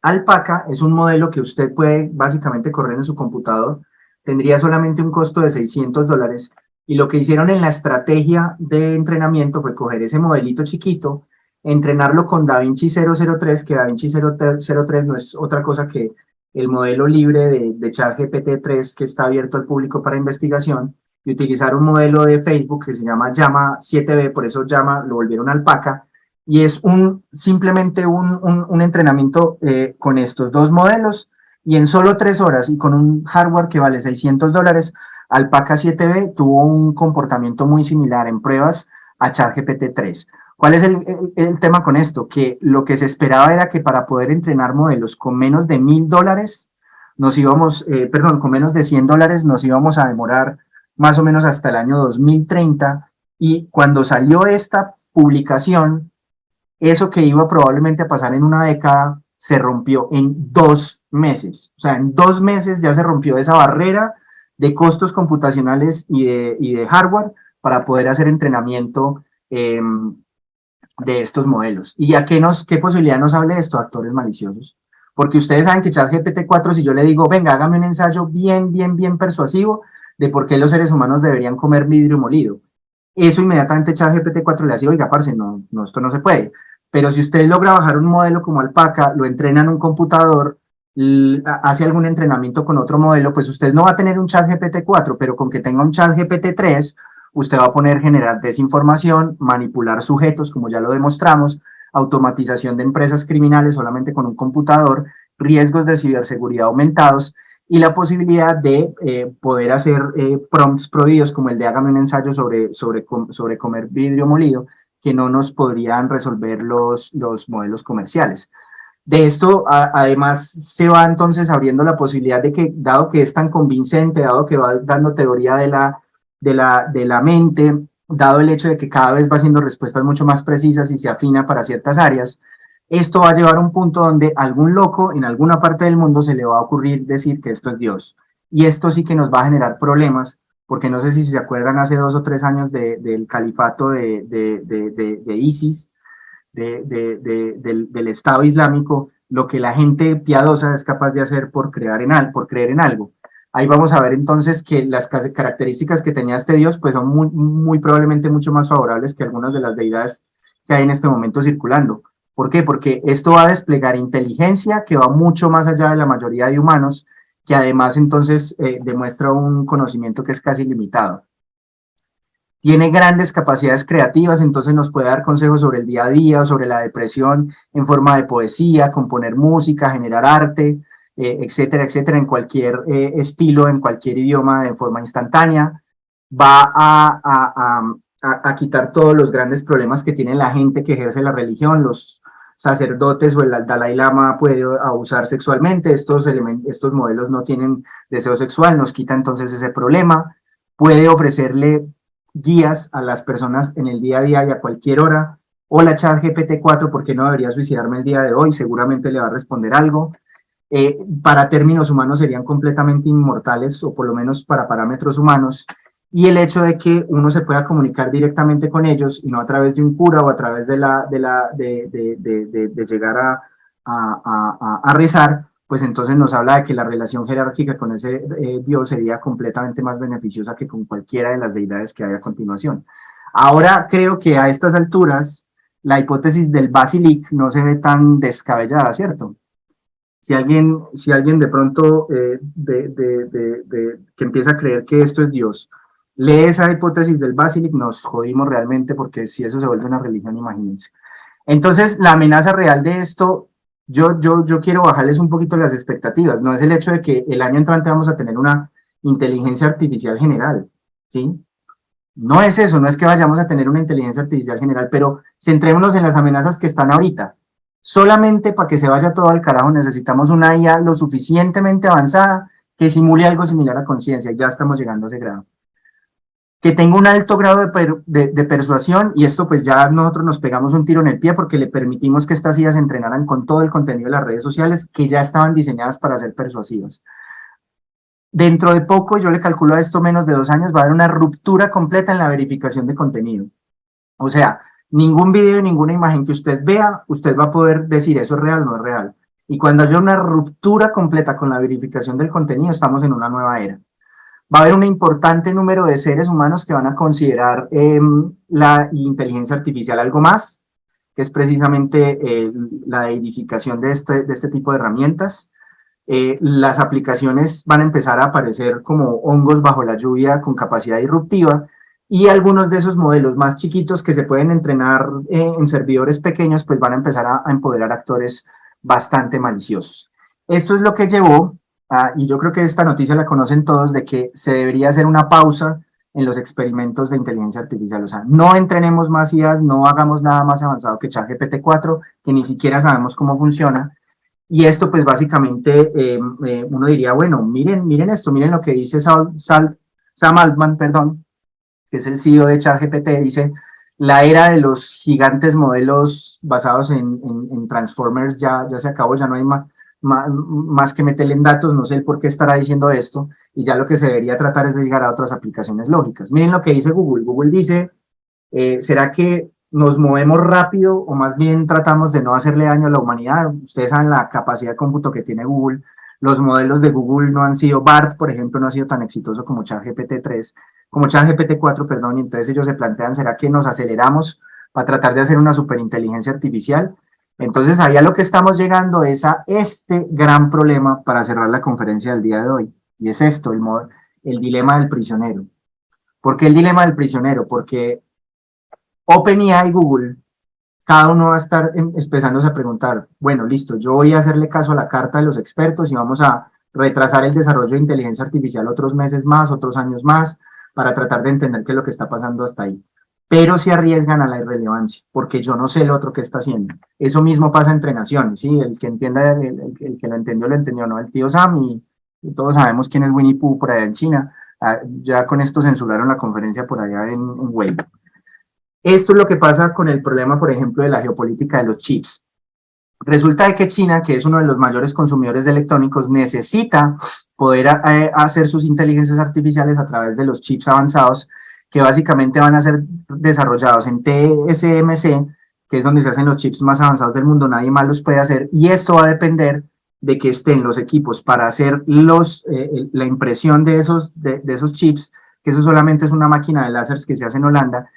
Alpaca es un modelo que usted puede básicamente correr en su computador, tendría solamente un costo de $600, y lo que hicieron en la estrategia de entrenamiento fue coger ese modelito chiquito, entrenarlo con DaVinci 003, que DaVinci 003 no es otra cosa que el modelo libre de ChatGPT 3 que está abierto al público para investigación, y utilizar un modelo de Facebook que se llama Llama 7B, por eso Llama lo volvieron Alpaca, y es simplemente un entrenamiento con estos dos modelos, y en solo 3 horas y con un hardware que vale $600, Alpaca 7B tuvo un comportamiento muy similar en pruebas a ChatGPT 3. ¿Cuál es el tema con esto? Que lo que se esperaba era que para poder entrenar modelos con menos de $1,000 nos íbamos, con menos de $100 nos íbamos a demorar más o menos hasta el año 2030, y cuando salió esta publicación, eso que iba probablemente a pasar en una década se rompió en 2 meses. O sea, en 2 meses ya se rompió esa barrera de costos computacionales y de hardware para poder hacer entrenamiento de estos modelos. ¿Y a qué posibilidad nos habla esto? Actores maliciosos. Porque ustedes saben que ChatGPT 4, si yo le digo, venga, hágame un ensayo bien persuasivo de por qué los seres humanos deberían comer vidrio molido, eso inmediatamente ChatGPT 4 le hace, oiga, parce, no, esto no se puede. Pero si usted logra bajar un modelo como Alpaca, lo entrena en un computador, hace algún entrenamiento con otro modelo, pues usted no va a tener un ChatGPT 4, pero con que tenga un ChatGPT 3, usted va a poder generar desinformación, manipular sujetos, como ya lo demostramos, automatización de empresas criminales solamente con un computador, riesgos de ciberseguridad aumentados, y la posibilidad de poder hacer prompts prohibidos como el de hágame un ensayo sobre comer vidrio molido, que no nos podrían resolver los modelos comerciales. De esto, además, se va entonces abriendo la posibilidad de que, dado que es tan convincente, dado que va dando teoría de la mente, dado el hecho de que cada vez va haciendo respuestas mucho más precisas y se afina para ciertas áreas, esto va a llevar a un punto donde algún loco en alguna parte del mundo se le va a ocurrir decir que esto es Dios. Y esto sí que nos va a generar problemas, porque no sé si se acuerdan hace 2 o 3 años del califato de ISIS, del Estado Islámico, lo que la gente piadosa es capaz de hacer por creer en algo. Ahí vamos a ver entonces que las características que tenía este Dios pues son muy probablemente mucho más favorables que algunas de las deidades que hay en este momento circulando. ¿Por qué? Porque esto va a desplegar inteligencia que va mucho más allá de la mayoría de humanos, que además entonces demuestra un conocimiento que es casi limitado. Tiene grandes capacidades creativas, entonces nos puede dar consejos sobre el día a día, sobre la depresión en forma de poesía, componer música, generar arte, etcétera, etcétera, en cualquier estilo, en cualquier idioma, de forma instantánea. Va a quitar todos los grandes problemas que tiene la gente que ejerce la religión, los sacerdotes o el Dalai Lama puede abusar sexualmente, estos modelos no tienen deseo sexual, nos quita entonces ese problema, puede ofrecerle guías a las personas en el día a día y a cualquier hora. Hola ChatGPT 4, ¿por qué no debería suicidarme el día de hoy? Seguramente le va a responder algo. Para términos humanos serían completamente inmortales, o por lo menos para parámetros humanos, y el hecho de que uno se pueda comunicar directamente con ellos y no a través de un cura o a través de llegar a rezar, pues entonces nos habla de que la relación jerárquica con ese Dios sería completamente más beneficiosa que con cualquiera de las deidades que hay a continuación. Ahora creo que a estas alturas la hipótesis del Basilic no se ve tan descabellada, ¿cierto? Si alguien de pronto que empieza a creer que esto es Dios, lee esa hipótesis del Basilic, nos jodimos realmente, porque si eso se vuelve una religión, imagínense. Entonces, la amenaza real de esto, yo quiero bajarles un poquito las expectativas. No es el hecho de que el año entrante vamos a tener una inteligencia artificial general, ¿sí? No es eso, no es que vayamos a tener una inteligencia artificial general, pero centrémonos en las amenazas que están ahorita. Solamente para que se vaya todo al carajo necesitamos una IA lo suficientemente avanzada que simule algo similar a conciencia, y ya estamos llegando a ese grado. Que tenga un alto grado de persuasión, y esto pues ya nosotros nos pegamos un tiro en el pie porque le permitimos que estas IAs entrenaran con todo el contenido de las redes sociales que ya estaban diseñadas para ser persuasivas. Dentro de poco, yo le calculo a esto menos de 2 años, va a haber una ruptura completa en la verificación de contenido. O sea, ningún video y ninguna imagen que usted vea, usted va a poder decir eso es real o no es real. Y cuando haya una ruptura completa con la verificación del contenido, estamos en una nueva era. Va a haber un importante número de seres humanos que van a considerar la inteligencia artificial algo más, que es precisamente la edificación de este tipo de herramientas. Las aplicaciones van a empezar a aparecer como hongos bajo la lluvia con capacidad disruptiva, y algunos de esos modelos más chiquitos que se pueden entrenar en servidores pequeños, pues van a empezar a empoderar actores bastante maliciosos. Esto es lo que llevó, y yo creo que esta noticia la conocen todos, de que se debería hacer una pausa en los experimentos de inteligencia artificial. O sea, no entrenemos más IAs, no hagamos nada más avanzado que ChatGPT 4, que ni siquiera sabemos cómo funciona. Y esto pues básicamente uno diría, bueno, miren esto, miren lo que dice Sam Altman, perdón, que es el CEO de ChatGPT, dice: la era de los gigantes modelos basados en Transformers ya se acabó, ya no hay más que meterle en datos, no sé el por qué estará diciendo esto, y ya lo que se debería tratar es de llegar a otras aplicaciones lógicas. Miren lo que dice Google. Google dice, ¿será que nos movemos rápido o más bien tratamos de no hacerle daño a la humanidad? Ustedes saben la capacidad de cómputo que tiene Google. Los modelos de Google no han sido, BART, por ejemplo, no ha sido tan exitoso como ChatGPT 4, perdón, y entonces ellos se plantean, ¿será que nos aceleramos para tratar de hacer una superinteligencia artificial? Entonces, ahí a lo que estamos llegando es a este gran problema para cerrar la conferencia del día de hoy, y es esto, el dilema del prisionero. ¿Por qué el dilema del prisionero? Porque OpenAI y Google, cada uno va a estar empezándose a preguntar, bueno, listo, yo voy a hacerle caso a la carta de los expertos y vamos a retrasar el desarrollo de inteligencia artificial otros meses más, otros años más, para tratar de entender qué es lo que está pasando hasta ahí. Pero se arriesgan a la irrelevancia, porque yo no sé el otro qué está haciendo. Eso mismo pasa entre naciones, ¿sí? El que entienda, el que lo entendió, ¿no? El tío Sam, y todos sabemos quién es Winnie Pooh por allá en China. Ya con esto censuraron la conferencia por allá en Weibo. Esto es lo que pasa con el problema, por ejemplo, de la geopolítica de los chips. Resulta que China, que es uno de los mayores consumidores de electrónicos, necesita poder hacer sus inteligencias artificiales a través de los chips avanzados, que básicamente van a ser desarrollados en TSMC, que es donde se hacen los chips más avanzados del mundo, nadie más los puede hacer, y esto va a depender de que estén los equipos para hacer la impresión de esos chips, que eso solamente es una máquina de láseres que se hace en Holanda,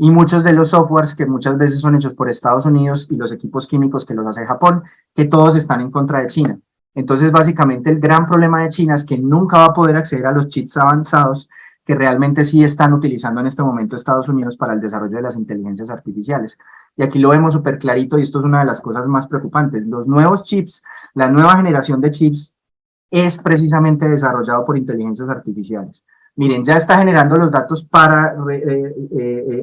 y muchos de los softwares que muchas veces son hechos por Estados Unidos y los equipos químicos que los hace Japón, que todos están en contra de China. Entonces, básicamente, el gran problema de China es que nunca va a poder acceder a los chips avanzados que realmente sí están utilizando en este momento Estados Unidos para el desarrollo de las inteligencias artificiales. Y aquí lo vemos súper clarito, y esto es una de las cosas más preocupantes. Los nuevos chips, la nueva generación de chips, es precisamente desarrollado por inteligencias artificiales. Miren, ya está generando los datos para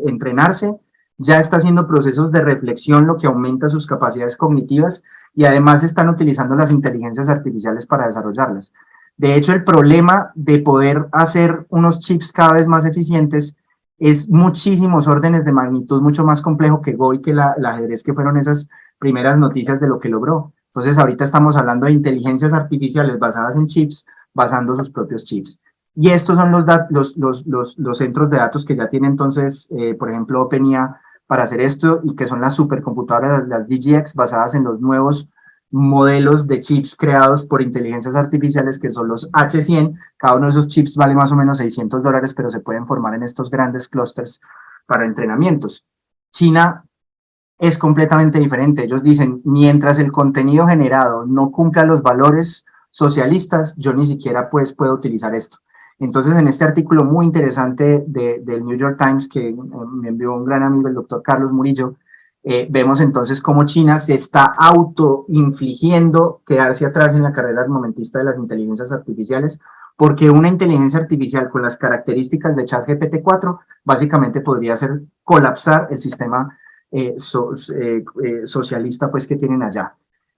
entrenarse, ya está haciendo procesos de reflexión, lo que aumenta sus capacidades cognitivas, y además están utilizando las inteligencias artificiales para desarrollarlas. De hecho, el problema de poder hacer unos chips cada vez más eficientes es muchísimos órdenes de magnitud, mucho más complejo que Go y que el ajedrez, que fueron esas primeras noticias de lo que logró. Entonces, ahorita estamos hablando de inteligencias artificiales basadas en chips, basando sus propios chips. Y estos son los centros de datos que ya tiene entonces, por ejemplo, OpenAI para hacer esto, y que son las supercomputadoras, las DGX, basadas en los nuevos modelos de chips creados por inteligencias artificiales, que son los H100. Cada uno de esos chips vale más o menos $600, pero se pueden formar en estos grandes clústeres para entrenamientos. China es completamente diferente. Ellos dicen, mientras el contenido generado no cumpla los valores socialistas, yo ni siquiera pues puedo utilizar esto. Entonces, en este artículo muy interesante del New York Times, que me envió un gran amigo, el doctor Carlos Murillo, vemos entonces cómo China se está autoinfligiendo quedarse atrás en la carrera armamentista de las inteligencias artificiales, porque una inteligencia artificial con las características de ChatGPT 4 básicamente podría hacer colapsar el sistema socialista pues, que tienen allá.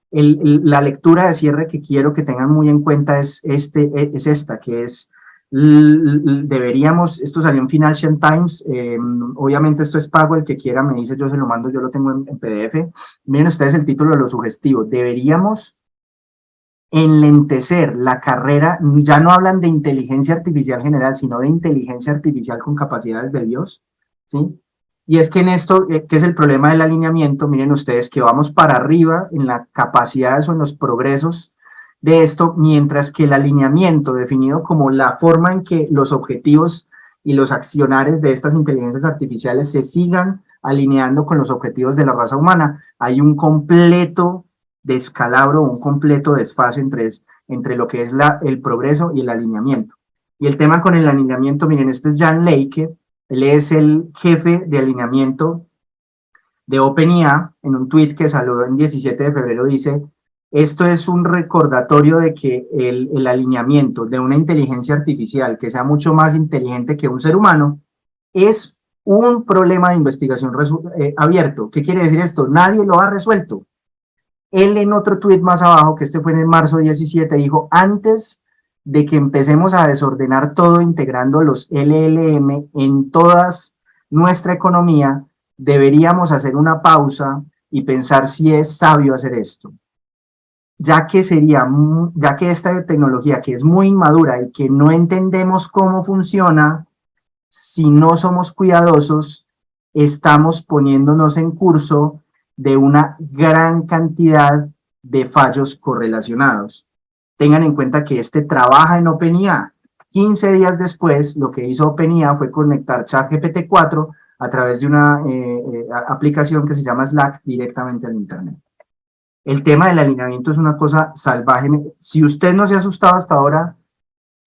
La lectura de cierre que quiero que tengan muy en cuenta es esta, que es, deberíamos, esto salió en Financial Times, obviamente esto es pago, el que quiera me dice, yo se lo mando, yo lo tengo en PDF. Miren ustedes el título de lo sugestivo, deberíamos enlentecer la carrera, ya no hablan de inteligencia artificial general, sino de inteligencia artificial con capacidades de Dios, ¿sí? Y es que en esto, que es el problema del alineamiento, miren ustedes que vamos para arriba en las capacidades o en los progresos de esto, mientras que el alineamiento definido como la forma en que los objetivos y los accionares de estas inteligencias artificiales se sigan alineando con los objetivos de la raza humana, hay un completo descalabro, un completo desfase entre lo que es el progreso y el alineamiento. Y el tema con el alineamiento, miren, este es Jan Leike, él es el jefe de alineamiento de OpenAI, en un tweet que salió el 17 de febrero dice, esto es un recordatorio de que el alineamiento de una inteligencia artificial que sea mucho más inteligente que un ser humano es un problema de investigación abierto. ¿Qué quiere decir esto? Nadie lo ha resuelto. Él en otro tweet más abajo, que este fue en el marzo 17, dijo, antes de que empecemos a desordenar todo integrando los LLM en toda nuestra economía, deberíamos hacer una pausa y pensar si es sabio hacer esto. Ya que esta tecnología que es muy inmadura y que no entendemos cómo funciona, si no somos cuidadosos, estamos poniéndonos en curso de una gran cantidad de fallos correlacionados. Tengan en cuenta que este trabaja en OpenAI. 15 días después, lo que hizo OpenAI fue conectar ChatGPT 4 a través de una aplicación que se llama Slack directamente al Internet. El tema del alineamiento es una cosa salvaje. Si usted no se ha asustado hasta ahora,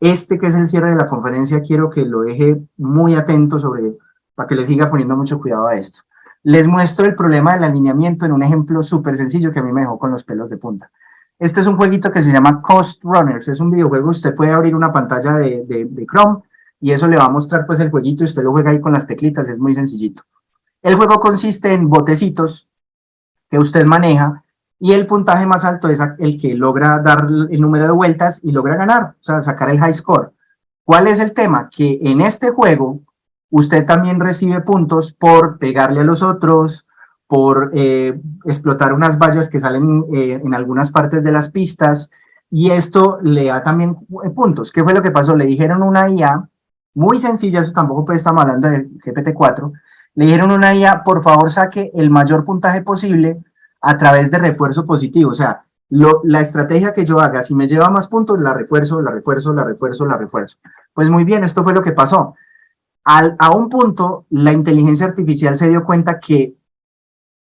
que es el cierre de la conferencia, quiero que lo deje muy atento para que le siga poniendo mucho cuidado a esto. Les muestro el problema del alineamiento en un ejemplo súper sencillo que a mí me dejó con los pelos de punta. Este es un jueguito que se llama Coast Runners, es un videojuego, usted puede abrir una pantalla de Chrome y eso le va a mostrar pues el jueguito y usted lo juega ahí con las teclitas, es muy sencillito. El juego consiste en botecitos que usted maneja y el puntaje más alto es el que logra dar el número de vueltas y logra ganar, o sea, sacar el high score. ¿Cuál es el tema? Que en este juego usted también recibe puntos por pegarle a los otros, por explotar unas vallas que salen en algunas partes de las pistas, y esto le da también puntos. ¿Qué fue lo que pasó? Le dijeron una IA, muy sencilla, eso tampoco pues estamos hablando de GPT-4, le dijeron a una IA, por favor saque el mayor puntaje posible a través de refuerzo positivo, o sea, la estrategia que yo haga, si me lleva más puntos, la refuerzo. Pues muy bien, esto fue lo que pasó. A un punto, la inteligencia artificial se dio cuenta que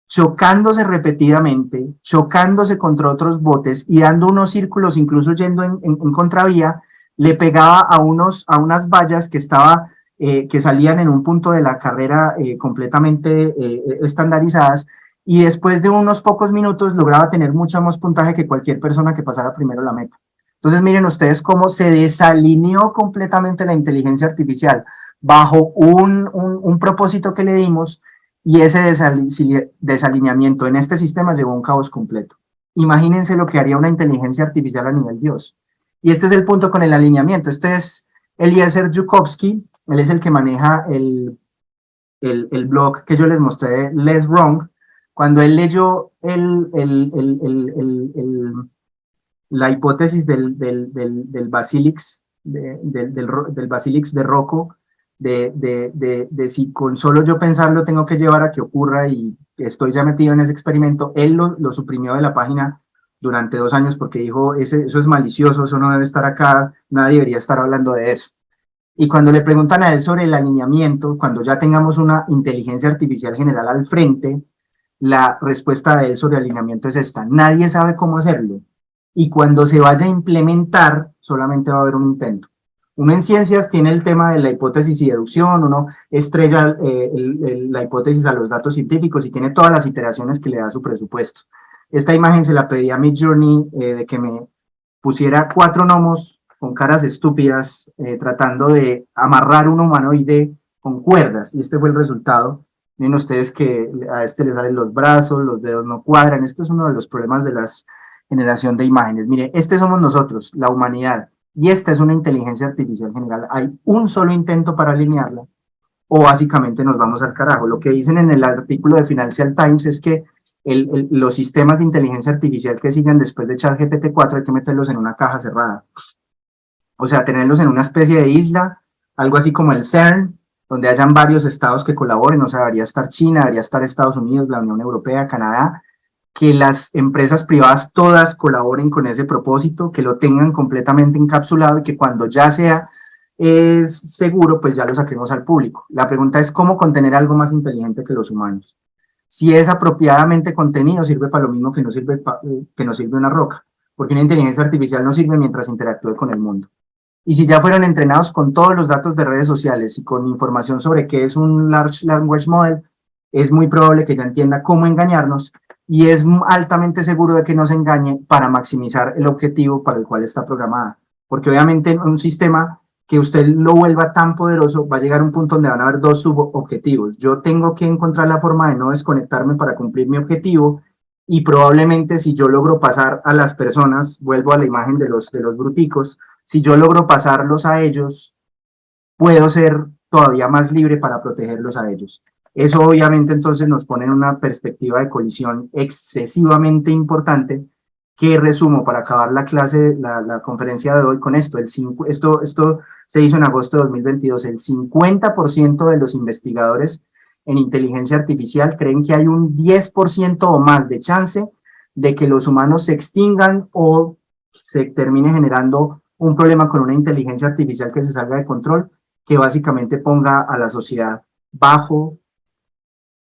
chocándose repetidamente, chocándose contra otros botes y dando unos círculos, incluso yendo en contravía, le pegaba a unas vallas que salían en un punto de la carrera completamente estandarizadas, y después de unos pocos minutos lograba tener mucho más puntaje que cualquier persona que pasara primero la meta. Entonces miren ustedes cómo se desalineó completamente la inteligencia artificial bajo un propósito que le dimos, y ese desalineamiento en este sistema llevó a un caos completo. Imagínense lo que haría una inteligencia artificial a nivel Dios. Y este es el punto con el alineamiento. Este es Eliezer Yudkowsky, él es el que maneja el blog que yo les mostré de Less Wrong. Cuando él leyó la hipótesis del Basilix, del Basilix de Rocco, de si con solo yo pensarlo tengo que llevar a que ocurra y estoy ya metido en ese experimento, él lo suprimió de la página durante 2 años porque dijo, eso es malicioso, eso no debe estar acá, nadie debería estar hablando de eso. Y cuando le preguntan a él sobre el alineamiento, cuando ya tengamos una inteligencia artificial general al frente, la respuesta de él sobre alineamiento es esta: nadie sabe cómo hacerlo, y cuando se vaya a implementar solamente va a haber un intento. Uno en ciencias tiene el tema de la hipótesis y deducción, uno estrella la hipótesis a los datos científicos y tiene todas las iteraciones que le da su presupuesto. Esta imagen se la pedí a Midjourney de que me pusiera 4 gnomos con caras estúpidas, tratando de amarrar un humanoide con cuerdas, y este fue el resultado. Miren ustedes que a este le salen los brazos, los dedos no cuadran. Este es uno de los problemas de la generación de imágenes. Mire, este somos nosotros, la humanidad, y esta es una inteligencia artificial general. Hay un solo intento para alinearla, o básicamente nos vamos al carajo. Lo que dicen en el artículo de Financial Times es que los sistemas de inteligencia artificial que sigan después de ChatGPT 4 hay que meterlos en una caja cerrada. O sea, tenerlos en una especie de isla, algo así como el CERN, donde hayan varios estados que colaboren. O sea, debería estar China, debería estar Estados Unidos, la Unión Europea, Canadá, que las empresas privadas todas colaboren con ese propósito, que lo tengan completamente encapsulado y que cuando ya sea seguro, pues ya lo saquemos al público. La pregunta es cómo contener algo más inteligente que los humanos. Si es apropiadamente contenido, sirve para lo mismo que no sirve una roca, porque una inteligencia artificial no sirve mientras interactúe con el mundo. Y si ya fueron entrenados con todos los datos de redes sociales y con información sobre qué es un Large Language Model, es muy probable que ya entienda cómo engañarnos y es altamente seguro de que nos engañe para maximizar el objetivo para el cual está programada. Porque obviamente en un sistema que usted lo vuelva tan poderoso, va a llegar a un punto donde van a haber dos subobjetivos. Yo tengo que encontrar la forma de no desconectarme para cumplir mi objetivo y probablemente si yo logro pasar a las personas, vuelvo a la imagen de los bruticos, si yo logro pasarlos a ellos, puedo ser todavía más libre para protegerlos a ellos. Eso obviamente entonces nos pone en una perspectiva de colisión excesivamente importante, que resumo para acabar la clase, la conferencia de hoy con esto. Esto se hizo en agosto de 2022. El 50% de los investigadores en inteligencia artificial creen que hay un 10% o más de chance de que los humanos se extingan o se termine generando un problema con una inteligencia artificial que se salga de control, que básicamente ponga a la sociedad bajo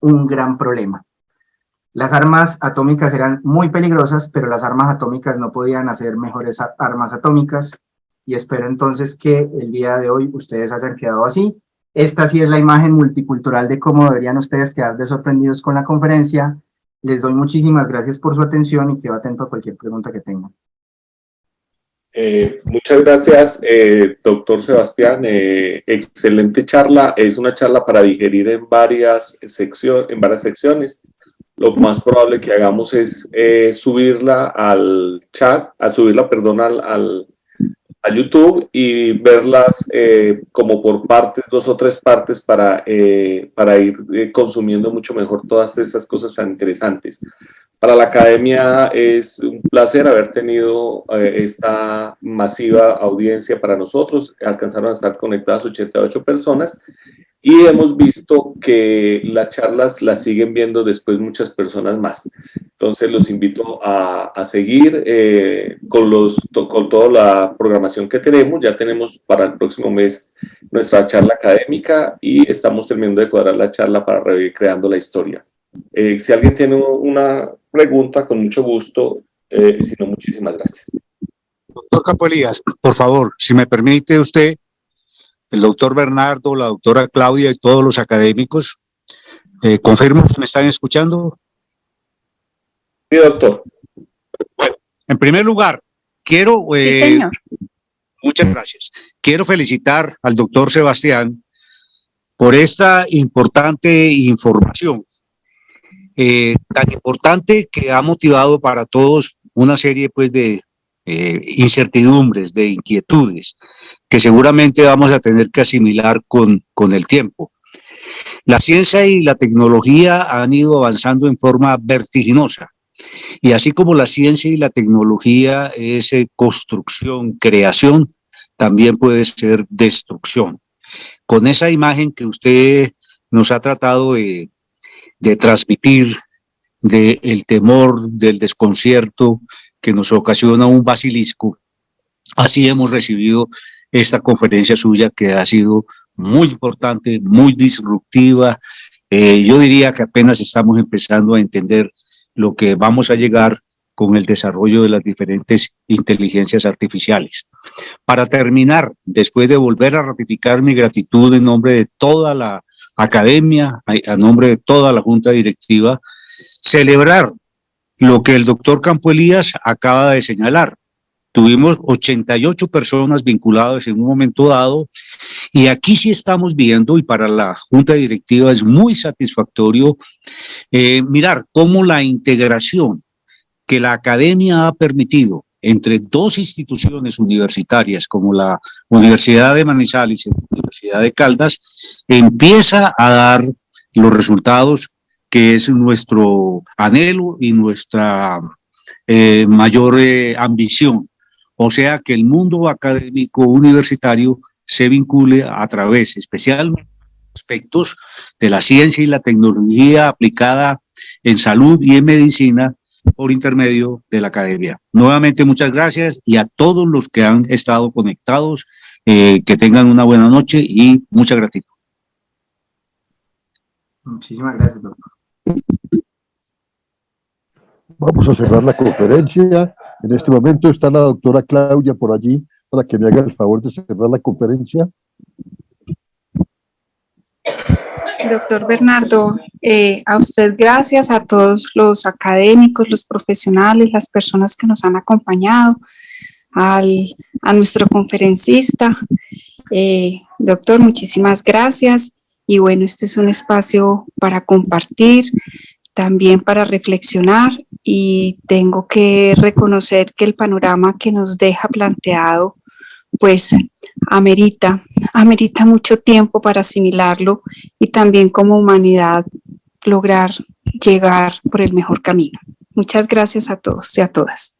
un gran problema. Las armas atómicas eran muy peligrosas, pero las armas atómicas no podían hacer mejores armas atómicas, y espero entonces que el día de hoy ustedes hayan quedado así. Esta sí es la imagen multicultural de cómo deberían ustedes quedar de sorprendidos con la conferencia. Les doy muchísimas gracias por su atención y quedo atento a cualquier pregunta que tengan. Muchas gracias, doctor Sebastián. Excelente charla. Es una charla para digerir en varias secciones. Lo más probable que hagamos es subirla al chat, a YouTube y verlas como por partes, 2 o 3 partes para ir consumiendo mucho mejor todas estas cosas tan interesantes. Para la academia es un placer haber tenido esta masiva audiencia para nosotros. Alcanzaron a estar conectadas 88 personas y hemos visto que las charlas las siguen viendo después muchas personas más. Entonces los invito a seguir con toda la programación que tenemos. Ya tenemos para el próximo mes nuestra charla académica y estamos terminando de cuadrar la charla para recreando la historia. Si alguien tiene una pregunta, con mucho gusto, si no, muchísimas gracias. Doctor Campo Elías, por favor, si me permite usted, el doctor Bernardo, la doctora Claudia y todos los académicos, ¿confirmo que me están escuchando? Sí, doctor. Bueno, en primer lugar, quiero... sí, señor. Muchas gracias. Quiero felicitar al doctor Sebastián por esta importante información. Tan importante que ha motivado para todos una serie pues de incertidumbres, de inquietudes que seguramente vamos a tener que asimilar con el tiempo. La ciencia y la tecnología han ido avanzando en forma vertiginosa y así como la ciencia y la tecnología es construcción, creación, también puede ser destrucción. Con esa imagen que usted nos ha tratado de transmitir, del temor, del desconcierto que nos ocasiona un basilisco, así hemos recibido esta conferencia suya que ha sido muy importante, muy disruptiva. Yo diría que apenas estamos empezando a entender lo que vamos a llegar con el desarrollo de las diferentes inteligencias artificiales. Para terminar, después de volver a ratificar mi gratitud en nombre de toda la academia, a nombre de toda la junta directiva, celebrar lo que el doctor Campo Elías acaba de señalar. Tuvimos 88 personas vinculadas en un momento dado, y aquí sí estamos viendo, y para la Junta Directiva es muy satisfactorio mirar cómo la integración que la academia ha permitido entre dos instituciones universitarias como la Universidad de Manizales y la Universidad de Caldas empieza a dar los resultados que es nuestro anhelo y nuestra mayor ambición. O sea, que el mundo académico universitario se vincule a través, especialmente, aspectos de la ciencia y la tecnología aplicada en salud y en medicina por intermedio de la academia. Nuevamente, muchas gracias, y a todos los que han estado conectados, que tengan una buena noche y mucha gratitud. Muchísimas gracias, doctor. Vamos a cerrar la conferencia. En este momento está la doctora Claudia por allí para que me haga el favor de cerrar la conferencia. Doctor Bernardo, a usted gracias, a todos los académicos, los profesionales, las personas que nos han acompañado, a nuestro conferencista. Doctor, muchísimas gracias. Y bueno, este es un espacio para compartir, también para reflexionar, y tengo que reconocer que el panorama que nos deja planteado, pues amerita mucho tiempo para asimilarlo y también como humanidad lograr llegar por el mejor camino. Muchas gracias a todos y a todas.